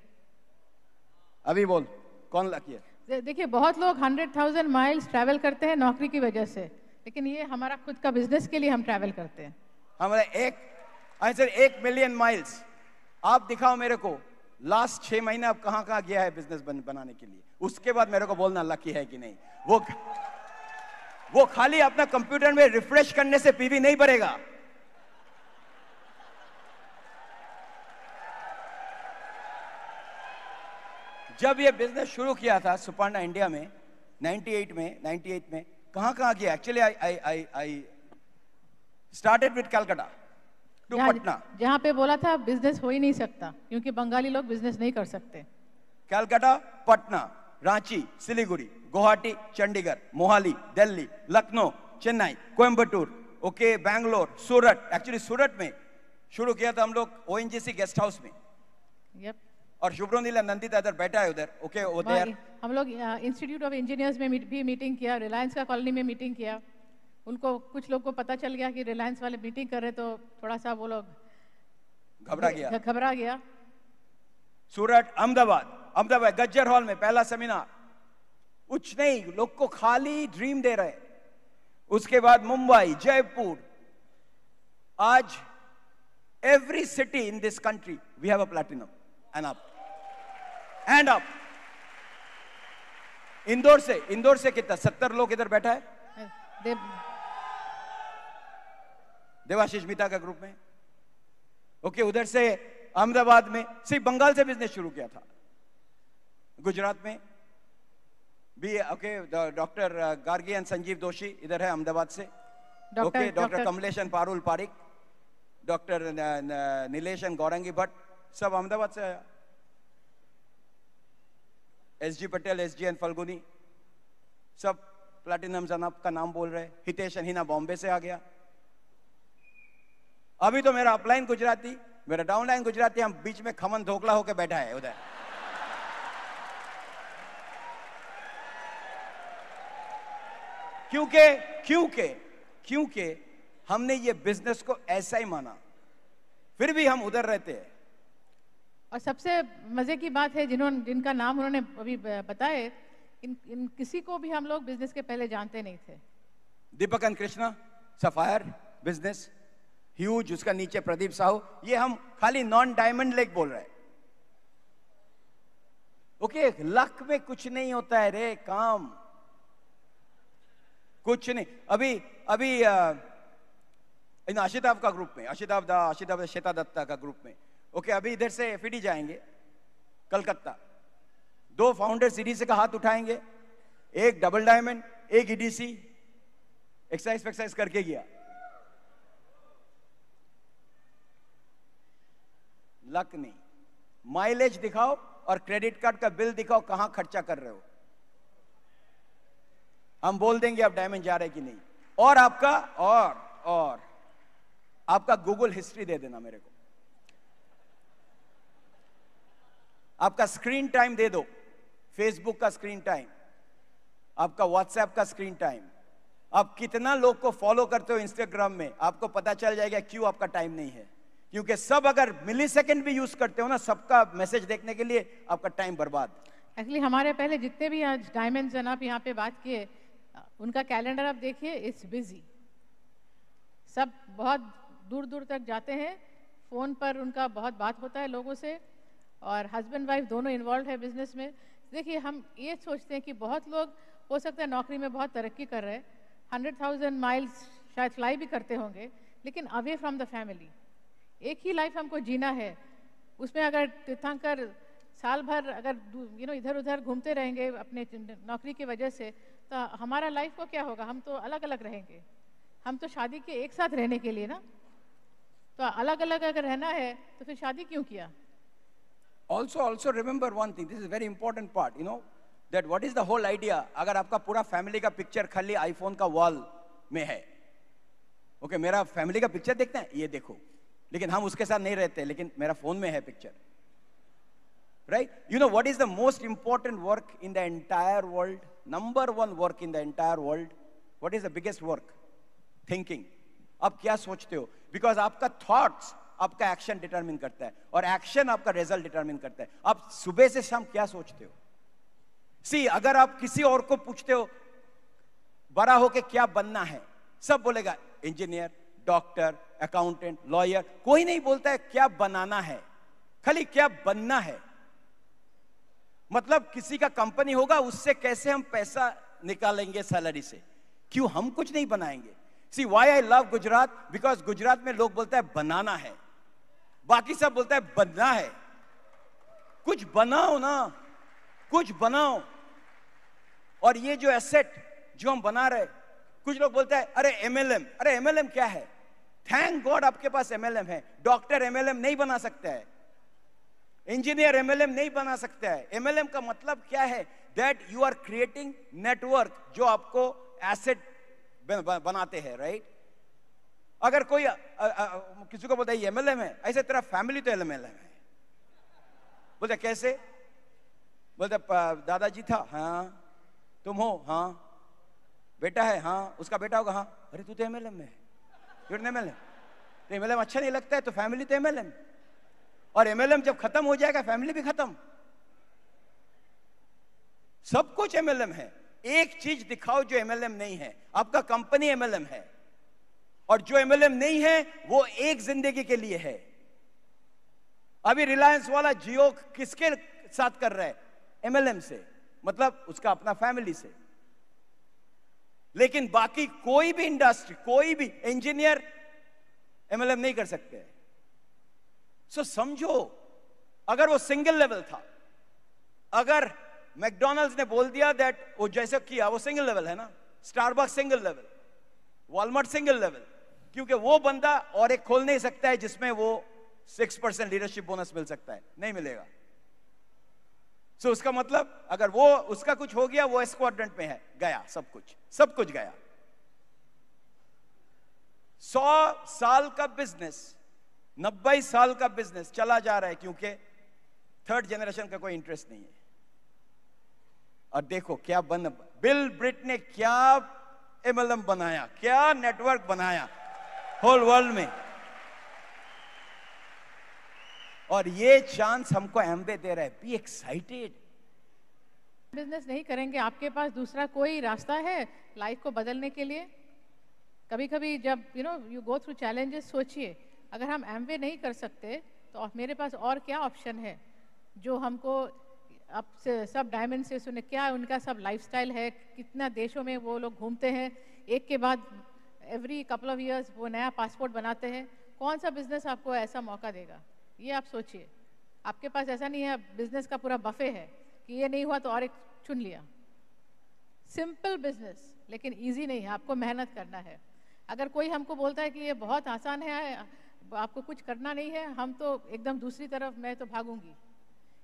[SPEAKER 3] अभी बोल कौन लकी है?
[SPEAKER 4] देखिए बहुत लोग 100,000 माइल्स ट्रैवल करते हैं नौकरी की वजह से, लेकिन ये हमारा खुद का बिजनेस के लिए हम ट्रैवल करते हैं।
[SPEAKER 3] हमारे 1 मिलियन माइल्स। आप दिखाओ मेरे को लास्ट 6 महीने आप कहां कहां गया है बिजनेस बनाने के लिए, उसके बाद मेरे को बोलना लकी है कि नहीं। वो खाली अपना कंप्यूटर में रिफ्रेश करने से पीवी नहीं भरेगा। जब ये बिजनेस शुरू किया था सुपर्णा इंडिया में 98 में कहां कहां गया? Actually I started with Calcutta to Patna.
[SPEAKER 4] जहां पे बोला था बिजनेस हो ही नहीं सकता क्योंकि बंगाली लोग बिजनेस नहीं कर सकते।
[SPEAKER 3] कलकत्ता, पटना, रांची, सिलीगुड़ी, गुवाहाटी, चंडीगढ़, मोहाली, दिल्ली, लखनऊ, चेन्नई, कोयम्बटूर, ओके बैंगलोर, सूरत। एक्चुअली सूरत में शुरू किया था हम लोग ONGC गेस्ट हाउस में।
[SPEAKER 4] यप।
[SPEAKER 3] और शुभ्रोनीला नंदिता इधर बैठा है उधर। ओके उधर
[SPEAKER 4] हम लोग इंस्टीट्यूट ऑफ इंजीनियर्स में भी मीटिंग किया, रिलायंस का कॉलोनी में मीटिंग किया। उनको कुछ लोग को पता चल गया कि रिलायंस वाले मीटिंग कर रहे, तो थोड़ा सा वो लोग घबरा गया।
[SPEAKER 3] सूरत, अहमदाबाद गज्जर हॉल में पहला सेमिनार। कुछ नहीं, लोग को खाली ड्रीम दे रहे। उसके बाद मुंबई, जयपुर। आज every city in this country we have a platinum and up. Indore से कितना 70 लोग इधर बैठा है देवाशीष मिता का ग्रुप में। ओके उधर से अहमदाबाद में, सिर्फ बंगाल से बिजनेस शुरू किया था। गुजरात में भी okay doctor Gargi and Sanjeev Doshi इधर है अहमदाबाद से। Okay doctor Kamlesh and Parul Pareek, doctor Nilesh and Gaurangi Bhatt, सब अहमदाबाद से आया। SG Patel, SG and Falguni, सब प्लैटिनम जनाब का नाम बोल रहे। हितेश एंड हिना बॉम्बे से आ गया। अभी तो मेरा अपलाइन गुजराती, मेरा डाउनलाइन गुजराती, हम बीच में खमन धोखला होके बैठा है उधर। क्योंकि हमने ये बिजनेस को ऐसा ही माना, फिर भी हम उधर रहते हैं।
[SPEAKER 4] और सबसे मजे की बात है, जिनका नाम उन्होंने अभी बताए, इन किसी को भी हम लोग बिजनेस के पहले जानते नहीं थे।
[SPEAKER 3] Deepak and Krishna, Sapphire business huge, उसका नीचे प्रदीप साहू। ये हम खाली नॉन डायमंड लेग बोल रहे हैं। ओके लक में कुछ नहीं होता है रे, काम कुछ नहीं। अभी इन आशिताब का ग्रुप में, आशिताब श्वेता दत्ता का ग्रुप में। ओके अभी इधर से FED जाएंगे कलकत्ता, 2 फाउंडर CDC का हाथ उठाएंगे, एक डबल डायमंड, एक EDC, एक्सरसाइज करके गया। लक नहीं, माइलेज दिखाओ और क्रेडिट कार्ड का बिल दिखाओ कहां खर्चा कर रहे हो, हम बोल देंगे आप डायमंड जा रहे कि नहीं। और आपका गूगल हिस्ट्री दे देना मेरे को, आपका स्क्रीन टाइम दे दो, फेसबुक का स्क्रीन टाइम, आपका व्हाट्सएप का स्क्रीन टाइम, आप कितना लोग को फॉलो करते हो इंस्टाग्राम में, आपको पता चल जाएगा क्यों आपका टाइम नहीं है। क्योंकि सब अगर मिली सेकेंड भी यूज करते हो ना, सबका मैसेज देखने के लिए आपका टाइम बर्बाद।
[SPEAKER 4] एक्चुअली हमारे पहले जितने भी आज डायमंड्स एंड आप यहाँ पे बात किए, उनका कैलेंडर आप देखिए, इट्स बिजी। सब बहुत दूर दूर तक जाते हैं, फ़ोन पर उनका बहुत बात होता है लोगों से, और हस्बैंड वाइफ दोनों इन्वॉल्व है बिजनेस में। देखिए, हम ये सोचते हैं कि बहुत लोग हो सकता है नौकरी में बहुत तरक्की कर रहे हैं, 100,000 माइल्स शायद फ्लाई भी करते होंगे, लेकिन अवे फ्रॉम द फैमिली। एक ही लाइफ हमको जीना है, उसमें अगर तीर्थंकर साल भर अगर इधर उधर घूमते रहेंगे अपने नौकरी की वजह से, तो हमारा लाइफ को क्या होगा? हम तो अलग अलग रहेंगे। हम तो शादी के एक साथ रहने के लिए ना, तो अलग अलग अगर रहना है तो फिर शादी क्यों किया?
[SPEAKER 3] Also remember one thing, this is very important part, that what is the whole idea? अगर आपका पूरा फैमिली का पिक्चर खाली आईफोन का वॉल में है, ओके, मेरा फैमिली का पिक्चर देखते हैं, ये देखो, लेकिन हम उसके साथ नहीं रहते, लेकिन मेरा फोन में है picture, right? What is the most important work in the entire world? Number one work in the entire world. What is the biggest work? Thinking. आप क्या सोचते हो? Because आपका thoughts आपका एक्शन डिटरमिन करता है, और एक्शन आपका रिजल्ट डिटरमिन करता है। आप सुबह से शाम क्या सोचते हो? सी, अगर आप किसी और को पूछते हो बड़ा होके क्या बनना है, सब बोलेगा इंजीनियर, डॉक्टर, अकाउंटेंट, लॉयर। कोई नहीं बोलता है क्या बनाना है, खाली क्या बनना है। मतलब किसी का कंपनी होगा, उससे कैसे हम पैसा निकालेंगे सैलरी से, क्यों हम कुछ नहीं बनाएंगे। See, why I love Gujarat? Because Gujarat में लोग बोलते हैं बनाना है, बाकी सब बोलता है बनना है। कुछ बनाओ ना, कुछ बनाओ। और ये जो एसेट जो हम बना रहे, कुछ लोग बोलते हैं अरे एमएलएम, अरे एमएलएम क्या है? थैंक गॉड आपके पास एमएलएम है। डॉक्टर एमएलएम नहीं बना सकता है, इंजीनियर एमएलएम नहीं बना सकता है। एमएलएम का मतलब क्या है? That you are creating network जो आपको एसेट बनाते हैं, राइट? अगर कोई किसी को बोलता है एमएलएम है, ऐसे तेरा फैमिली तो एमएलएम है। बोलते कैसे? बोलते दादाजी था, हाँ। तुम हो, हाँ। बेटा है, हाँ। उसका बेटा होगा, हाँ। अरे तू तो एमएलएम है, एमएलएम। तो एमएलएम अच्छा नहीं लगता है तो फैमिली तो एमएलएम, और एमएलएम जब खत्म हो जाएगा फैमिली भी खत्म। सब कुछ एमएलएम है। एक चीज दिखाओ जो एमएलएम नहीं है। आपका कंपनी एमएलएम है, और जो एमएलएम नहीं है वो एक जिंदगी के लिए है। अभी रिलायंस वाला जियो किसके साथ कर रहा है? एमएलएम से, मतलब उसका अपना फैमिली से। लेकिन बाकी कोई भी इंडस्ट्री, कोई भी इंजीनियर एमएलएम नहीं कर सकते। सो समझो, अगर वो सिंगल लेवल था, अगर मैकडॉनल्ड्स ने बोल दिया दैट वो जैसे किया, वो सिंगल लेवल है ना, Starbucks single level, Walmart single level, क्योंकि वो बंदा और एक खोल नहीं सकता है जिसमें वो 6% लीडरशिप बोनस मिल सकता है, नहीं मिलेगा। सो उसका मतलब अगर वो उसका कुछ हो गया, वो एस क्वाड्रेंट में है, गया सब कुछ गया। 100 साल का बिजनेस, 90 साल का बिजनेस चला जा रहा है, क्योंकि थर्ड जनरेशन का कोई इंटरेस्ट नहीं है। और देखो क्या बिल ब्रिट ने क्या एमएलएम बनाया, क्या नेटवर्क बनाया होल वर्ल्ड में। और ये चांस हमको एम्बे दे रहा है। Be excited.
[SPEAKER 4] बिजनेस नहीं करेंगे, आपके पास दूसरा कोई रास्ता है लाइफ को बदलने के लिए? कभी कभी जब यू गो थ्रू चैलेंजेस, सोचिए अगर हम एम्बे नहीं कर सकते तो मेरे पास और क्या ऑप्शन है जो हमको अब से सब डायमंड से सुने, क्या उनका सब लाइफस्टाइल है, कितना देशों में वो लोग घूमते हैं, एक के बाद एवरी कपल ऑफ इयर्स वो नया पासपोर्ट बनाते हैं। कौन सा बिजनेस आपको ऐसा मौका देगा? ये आप सोचिए। आपके पास ऐसा नहीं है बिजनेस का पूरा बफे है कि ये नहीं हुआ तो और एक चुन लिया। सिंपल बिजनेस, लेकिन इजी नहीं है, आपको मेहनत करना है। अगर कोई हमको बोलता है कि ये बहुत आसान है, आपको कुछ करना नहीं है, हम तो एकदम दूसरी तरफ मैं तो भागूंगी।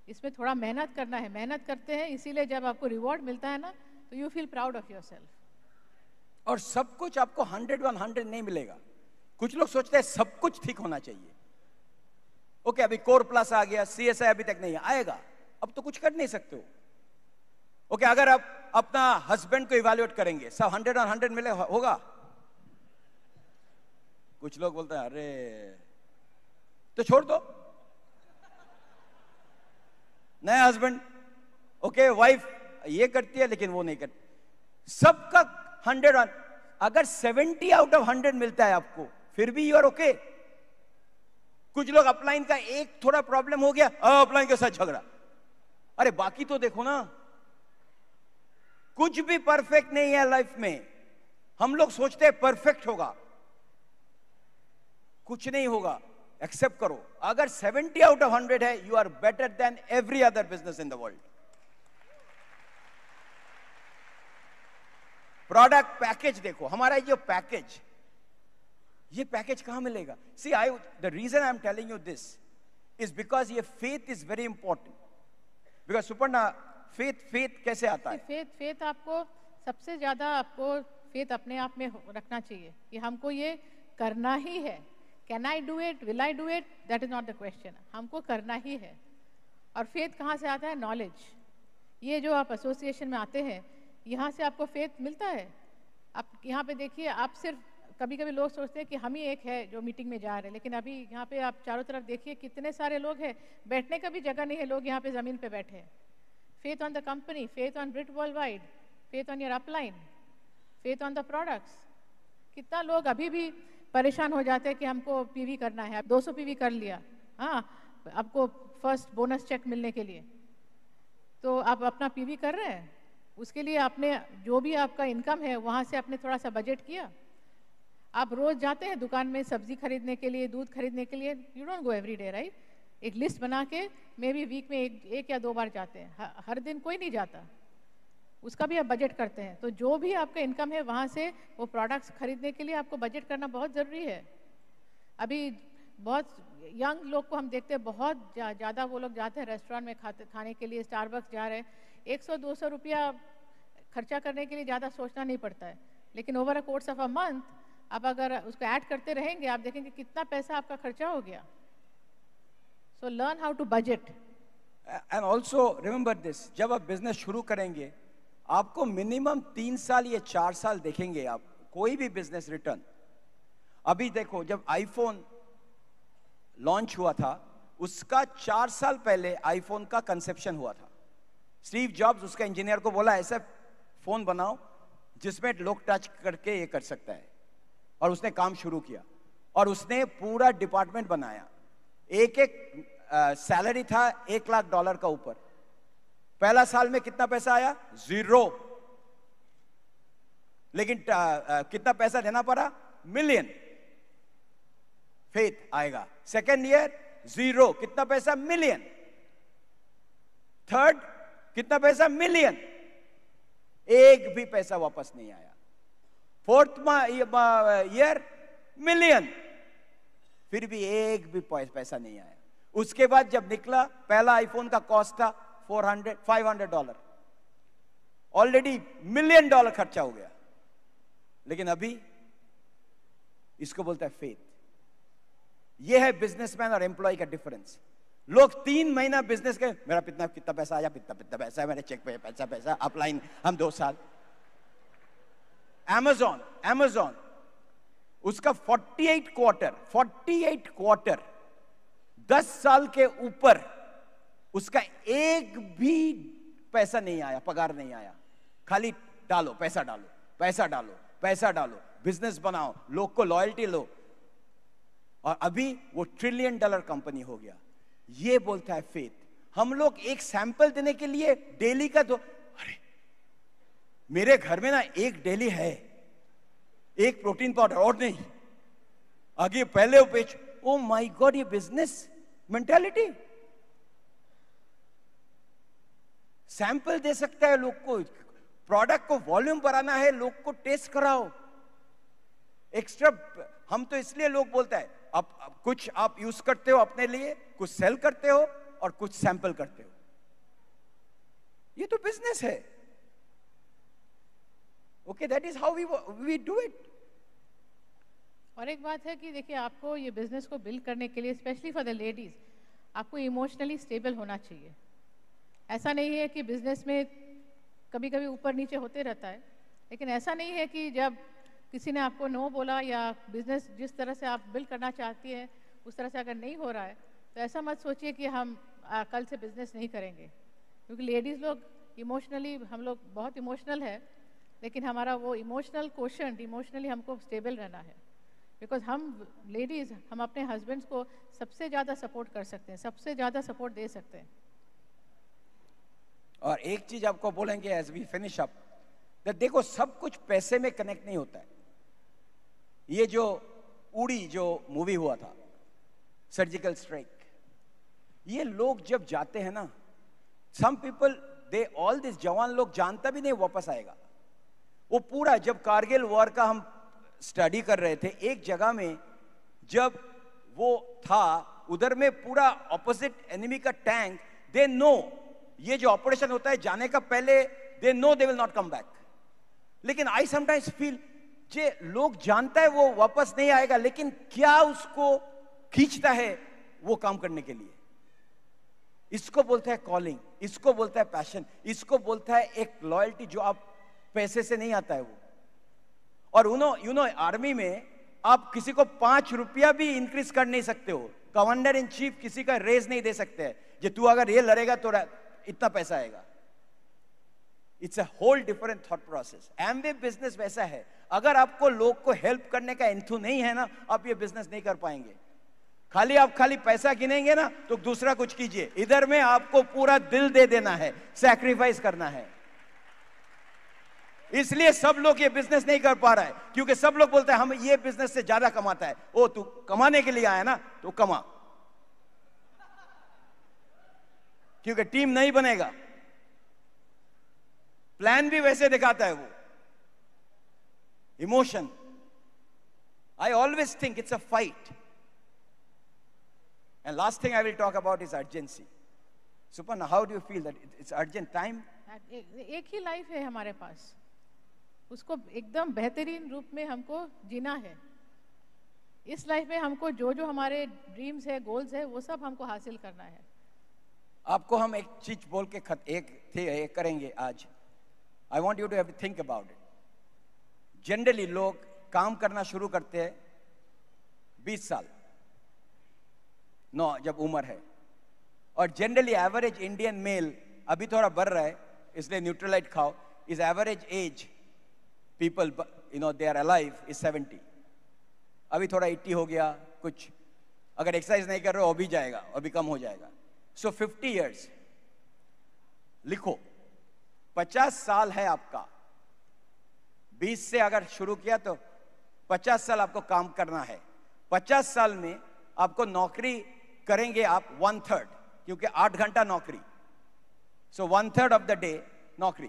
[SPEAKER 4] इसमें थोड़ा मेहनत करना है, मेहनत करते हैं, इसीलिए जब आपको रिवॉर्ड मिलता है ना तो you feel proud of yourself.
[SPEAKER 3] और सब कुछ आपको 100 नहीं मिलेगा। कुछ लोग सोचते हैं सब कुछ ठीक होना चाहिए। ओके, अभी कोर प्लस आ गया, सीएसआई अभी तक नहीं आएगा, अब तो कुछ कर नहीं सकते हो। ओके, अगर आप अपना हस्बैंड को इवैल्यूएट करेंगे, सब 100 मिले होगा? कुछ लोग बोलते हैं अरे तो छोड़ दो, नया हस्बैंड ओके वाइफ ये करती है लेकिन वो नहीं करती। सबका 100, अगर 70 आउट ऑफ 100 मिलता है आपको फिर भी यू आर ओके। कुछ लोग अपलाइन का एक थोड़ा प्रॉब्लम हो गया, अपलाइन के साथ झगड़ा। अरे बाकी तो देखो ना, कुछ भी परफेक्ट नहीं है लाइफ में। हम लोग सोचते हैं परफेक्ट होगा, कुछ नहीं होगा। एक्सेप्ट करो, अगर 70 आउट ऑफ 100 है, you are better than every other business in the world. Product package देखो, हमारा ये पैकेज, ये पैकेज कहां मिलेगा? See I, the reason I am telling you this is because ये faith is very important. Because Suparna, faith कैसे आता है?
[SPEAKER 4] फेथ आपको सबसे ज्यादा, आपको फेथ अपने आप में रखना चाहिए कि हमको ये करना ही है। Can I do it, will I do it, that is not the question. हमको करना ही है। और फेथ कहाँ से आता है? नॉलेज। ये जो आप एसोसिएशन में आते हैं, यहाँ से आपको फेथ मिलता है। आप यहाँ पे देखिए, आप सिर्फ, कभी कभी लोग सोचते हैं कि हम ही एक है जो मीटिंग में जा रहे हैं, लेकिन अभी यहाँ पे आप चारों तरफ देखिए कितने सारे लोग हैं, बैठने का भी जगह नहीं है, लोग यहाँ पे ज़मीन पे बैठे हैं। Faith on the company, faith on brit world wide, faith on your upline, faith on the products. कितना लोग अभी भी परेशान हो जाते हैं कि हमको पीवी करना है, 200 पीवी कर लिया, हाँ आपको फर्स्ट बोनस चेक मिलने के लिए, तो आप अपना पीवी कर रहे हैं, उसके लिए आपने जो भी आपका इनकम है वहाँ से आपने थोड़ा सा बजट किया। आप रोज जाते हैं दुकान में सब्जी खरीदने के लिए, दूध खरीदने के लिए, you don't go every day right. एक लिस्ट बना के मे बी वीक में एक या 2 बार जाते हैं, हर दिन कोई नहीं जाता, उसका भी आप बजट करते हैं। तो जो भी आपका इनकम है वहाँ से वो प्रोडक्ट्स खरीदने के लिए आपको बजट करना बहुत ज़रूरी है। अभी बहुत यंग लोग को हम देखते हैं, बहुत ज़्यादा वो लोग जाते हैं रेस्टोरेंट में खाने के लिए, स्टारबक्स जा रहे हैं, 100-200 रुपया खर्चा करने के लिए ज़्यादा सोचना नहीं पड़ता है। लेकिन over a course of a month आप अगर उसको ऐड करते रहेंगे, आप देखेंगे कितना पैसा आपका खर्चा हो गया। So learn how to budget.
[SPEAKER 3] And also remember this, जब आप बिजनेस शुरू करेंगे आपको मिनिमम 3 साल या 4 साल देखेंगे आप कोई भी बिजनेस रिटर्न। अभी देखो, जब आईफोन लॉन्च हुआ था उसका 4 साल पहले आईफोन का कंसेप्शन हुआ था। स्टीव जॉब्स उसका इंजीनियर को बोला ऐसा फोन बनाओ जिसमें लोग टच करके ये कर सकता है, और उसने काम शुरू किया और उसने पूरा डिपार्टमेंट बनाया। एक सैलरी था $1 लाख का ऊपर। पहला साल में कितना पैसा आया? 0। लेकिन कितना पैसा देना पड़ा? $1 मिलियन। फेथ आएगा। सेकेंड ईयर 0, कितना पैसा? $1 मिलियन। थर्ड कितना पैसा? $1 मिलियन। एक भी पैसा वापस नहीं आया। फोर्थ ईयर $1 मिलियन, फिर भी एक भी पैसा नहीं आया। उसके बाद जब निकला, पहला आईफोन का कॉस्ट था $500, ऑलरेडी $1 मिलियन खर्चा हो गया। लेकिन अभी इसको बोलता है फेथ। यह है बिजनेसमैन और एम्प्लॉय का डिफरेंस। लोग 3 महीना बिजनेस के, मेरा कितना पैसा आया, कितना पैसा है, मेरे चेक पे पैसा अपलाइन, हम 2 साल। Amazon उसका 48 क्वार्टर 10 साल के ऊपर उसका एक भी पैसा नहीं आया, पगार नहीं आया। खाली डालो, पैसा डालो, बिजनेस बनाओ, लोग को लॉयल्टी लो, और अभी वो $1 ट्रिलियन कंपनी हो गया। ये बोलता है फेथ। हम लोग एक सैंपल देने के लिए डेली का अरे मेरे घर में ना एक डेली है, एक प्रोटीन पाउडर और नहीं, आगे पहले वो पेज। ओ माय गॉड, ये बिजनेस मेंटालिटी। सैंपल दे सकता है लोग को, प्रोडक्ट को वॉल्यूम बढ़ाना है, लोग को टेस्ट कराओ एक्स्ट्रा। हम तो इसलिए लोग बोलता है अब कुछ आप यूज करते हो अपने लिए, कुछ सेल करते हो और कुछ सैंपल करते हो। ये तो बिजनेस है। Okay, that is how we do it.
[SPEAKER 4] और एक बात है कि देखिए, आपको ये बिजनेस को बिल्ड करने के लिए, स्पेशली फॉर द लेडीज, आपको इमोशनली स्टेबल होना चाहिए। ऐसा नहीं है कि बिजनेस में कभी कभी ऊपर नीचे होते रहता है, लेकिन ऐसा नहीं है कि जब किसी ने आपको नो बोला या बिजनेस जिस तरह से आप बिल्ड करना चाहती है उस तरह से अगर नहीं हो रहा है, तो ऐसा मत सोचिए कि हम कल से बिजनेस नहीं करेंगे। क्योंकि लेडीज़ लोग इमोशनली, हम लोग बहुत इमोशनल है, लेकिन हमारा वो इमोशनल क्वोशंट, इमोशनली हमको स्टेबल रहना है। बिकॉज हम लेडीज़, हम अपने हस्बैंड्स को सबसे ज़्यादा सपोर्ट कर सकते हैं, सबसे ज़्यादा सपोर्ट दे सकते हैं।
[SPEAKER 3] और एक चीज आपको बोलेंगे एज वी फिनिश अप, देखो सब कुछ पैसे में कनेक्ट नहीं होता है। ये जो उड़ी जो मूवी हुआ था, सर्जिकल स्ट्राइक, ये लोग जब जाते हैं ना, some people they all this जवान लोग जानता भी नहीं वापस आएगा। वो पूरा जब कारगिल वॉर का हम स्टडी कर रहे थे, एक जगह में जब वो था, उधर में पूरा ऑपोजिट एनिमी का टैंक, दे नो ये जो ऑपरेशन होता है जाने का पहले, they know they will not come back. लेकिन आई समटाइम्स फील जे लोग जानता है वो वापस नहीं आएगा, लेकिन क्या उसको खींचता है वो काम करने के लिए। इसको बोलता है कॉलिंग, इसको बोलता है पैशन, इसको बोलता है एक लॉयल्टी जो आप पैसे से नहीं आता है वो। और यू नो आर्मी में आप किसी को 5 रुपया भी इंक्रीज कर नहीं सकते हो। कमांडर इन चीफ किसी का रेज नहीं दे सकते हैं, जे तू अगर ये लड़ेगा तो इतना पैसा आएगा। It's a whole different thought process. Amway business वैसा है, अगर आपको लोग को हेल्प करने का इंथू नहीं है ना, आप ये बिजनेस नहीं कर पाएंगे। आप खाली पैसा गिनेंगे ना, तो दूसरा कुछ कीजिए। इधर में आपको पूरा दिल दे देना है, सैक्रिफाइस करना है। इसलिए सब लोग ये बिजनेस नहीं कर पा रहा है, क्योंकि सब लोग बोलते हैं हम ये बिजनेस से ज्यादा कमाता है। ओ तू कमाने के लिए आया ना, तो कमा, क्योंकि टीम नहीं बनेगा। प्लान भी वैसे दिखाता है वो। Emotion, I always think it's a fight. And last thing I will talk about is urgency. Suparna, how do you feel that it's urgent time?
[SPEAKER 4] एक ही लाइफ है हमारे पास, उसको एकदम बेहतरीन रूप में हमको जीना है। इस लाइफ में हमको जो जो हमारे ड्रीम्स है, गोल्स है, वो सब हमको हासिल करना है।
[SPEAKER 3] आपको हम एक चीज बोल के एक करेंगे आज। I want you to have to think about it. Generally लोग काम करना शुरू करते हैं 20 साल, जब उम्र है। और जनरली एवरेज इंडियन मेल, अभी थोड़ा बढ़ रहा है इसलिए न्यूट्रलाइट खाओ, is average age people they are alive is 70। अभी थोड़ा 80 हो गया, कुछ अगर एक्सरसाइज नहीं कर रहे हो अभी जाएगा, अभी कम हो जाएगा। सो 50 years लिखो, 50 साल है आपका। 20 से अगर शुरू किया तो 50 साल आपको काम करना है। 50 साल में आपको नौकरी करेंगे आप 1/3, क्योंकि 8 घंटा नौकरी। सो 1/3 ऑफ द डे नौकरी।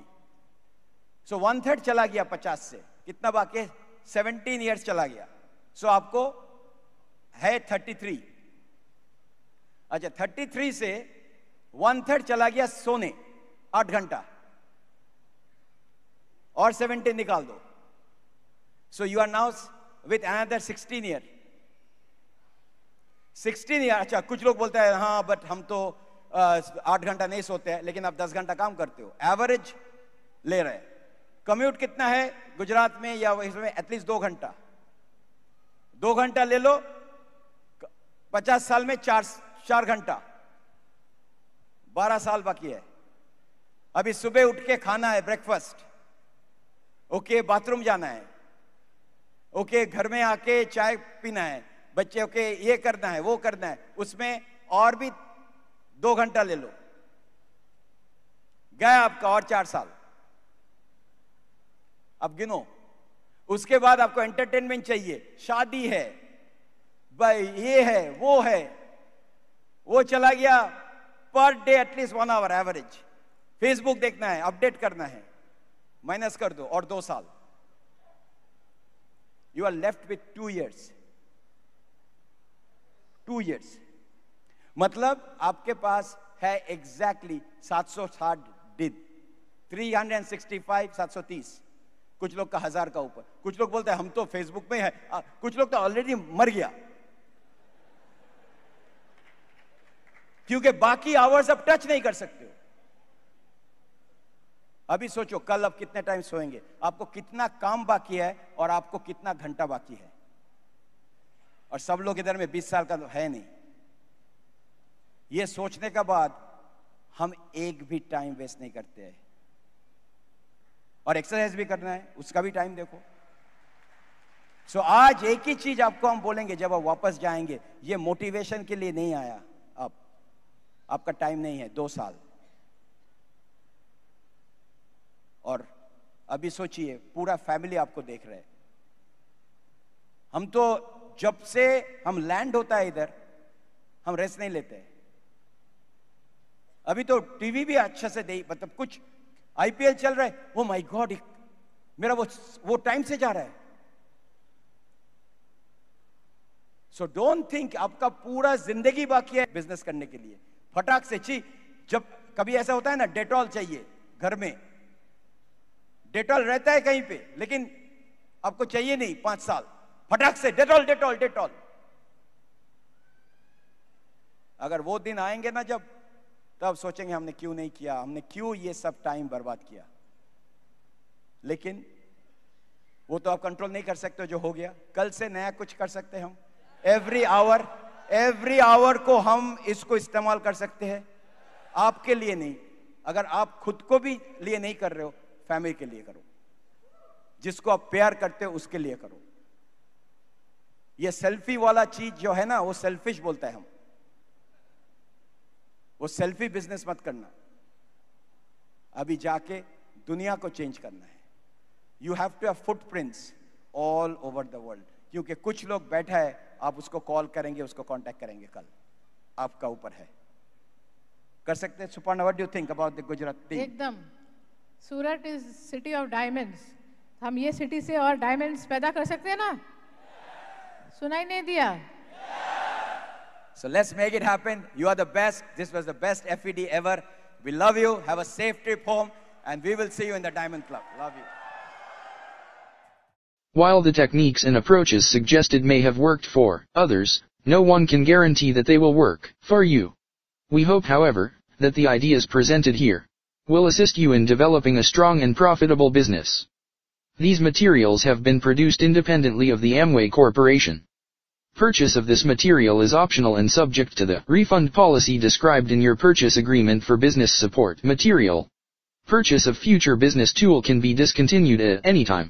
[SPEAKER 3] सो 1/3 चला गया 50 से, कितना बाकी है? 17 years चला गया। सो आपको है 33। अच्छा, 33 से 1/3 चला गया सोने, 8 घंटा, और 17 निकाल दो। So you are now with another 16 years। 16 years। अच्छा, कुछ लोग बोलते हैं हाँ बट हम तो 8 घंटा नहीं सोते हैं, लेकिन आप 10 घंटा काम करते हो, एवरेज ले रहे हैं। कम्यूट कितना है गुजरात में या इसमें? एटलीस्ट 2 घंटा। 2 घंटा ले लो, 50 साल में 4 घंटा, 12 साल बाकी है। अभी सुबह उठ के खाना है, ब्रेकफास्ट, ओके, बाथरूम जाना है, ओके, घर में आके चाय पीना है, बच्चे ओके ये करना है, वो करना है, उसमें और भी 2 घंटा ले लो, गया आपका और 4 साल। अब गिनो। उसके बाद आपको एंटरटेनमेंट चाहिए, शादी है भाई, ये है वो चला गया per day at least 1 hour average. Facebook देखना है, अपडेट करना है, माइनस कर दो और 2 साल। You are left with 2 years। 2 years मतलब आपके पास है एग्जैक्टली 760 दिन, 365, 730। कुछ लोग का 1000 का ऊपर। कुछ लोग बोलते हैं हम तो फेसबुक में है, कुछ लोग तो ऑलरेडी मर गया, क्योंकि बाकी आवर्स अब टच नहीं कर सकते हो। अभी सोचो कल आप कितने टाइम सोएंगे, आपको कितना काम बाकी है और आपको कितना घंटा बाकी है। और सब लोग इधर में 20 साल का तो है नहीं। ये सोचने के बाद हम एक भी टाइम वेस्ट नहीं करते हैं। और एक्सरसाइज भी करना है, उसका भी टाइम देखो। सो आज एक ही चीज आपको हम बोलेंगे जब आप वापस जाएंगे, ये मोटिवेशन के लिए नहीं आया, आपका टाइम नहीं है 2 साल। और अभी सोचिए पूरा फैमिली आपको देख रहे है। हम तो जब से हम लैंड होता है इधर, हम रेस्ट नहीं लेते। अभी तो टीवी भी अच्छे से नहीं, मतलब कुछ आईपीएल चल रहा है, ओ माय गॉड, मेरा वो टाइम से जा रहा है। सो डोंट थिंक आपका पूरा जिंदगी बाकी है बिजनेस करने के लिए। फटाक से जब कभी ऐसा होता है ना, डेटॉल चाहिए घर में, डेटॉल रहता है कहीं पे, लेकिन आपको चाहिए नहीं 5 साल, फटाक से डेटॉल डेटॉल डेटॉल। अगर वो दिन आएंगे ना जब, तब सोचेंगे हमने क्यों नहीं किया, हमने क्यों ये सब टाइम बर्बाद किया। लेकिन वो तो आप कंट्रोल नहीं कर सकते जो हो गया। कल से नया कुछ कर सकते हैं हम। एवरी आवर को हम इसको इस्तेमाल कर सकते हैं, आपके लिए नहीं। अगर आप खुद को भी लिए नहीं कर रहे हो, फैमिली के लिए करो, जिसको आप प्यार करते हो उसके लिए करो। ये सेल्फी वाला चीज जो है ना, वो सेल्फिश बोलता है हम, वो सेल्फी बिजनेस मत करना। अभी जाके दुनिया को चेंज करना है। You have to have footprints all over the world. क्योंकि कुछ लोग बैठा है, आप उसको कॉल करेंगे, उसको कांटेक्ट करेंगे, कल आपका ऊपर है। कर सकते हैं। Suparna, what do you think about the Gujarat team?
[SPEAKER 4] एकदम। सूरत इज सिटी ऑफ डायमंड्स। हम ये सिटी से और डायमंड्स पैदा कर सकते हैं ना? सुनाई नहीं दिया?
[SPEAKER 3] So let's make it happen. You are the best. This was the best FED ever. We love you. Have a safe trip home, and we will see you in the Diamond Club. Love you.
[SPEAKER 5] While the techniques and approaches suggested may have worked for others, no one can guarantee that they will work for you. We hope, however, that the ideas presented here will assist you in developing a strong and profitable business. These materials have been produced independently of the Amway Corporation. Purchase of this material is optional and subject to the refund policy described in your purchase agreement for business support material. Purchase of future business tool can be discontinued at any time.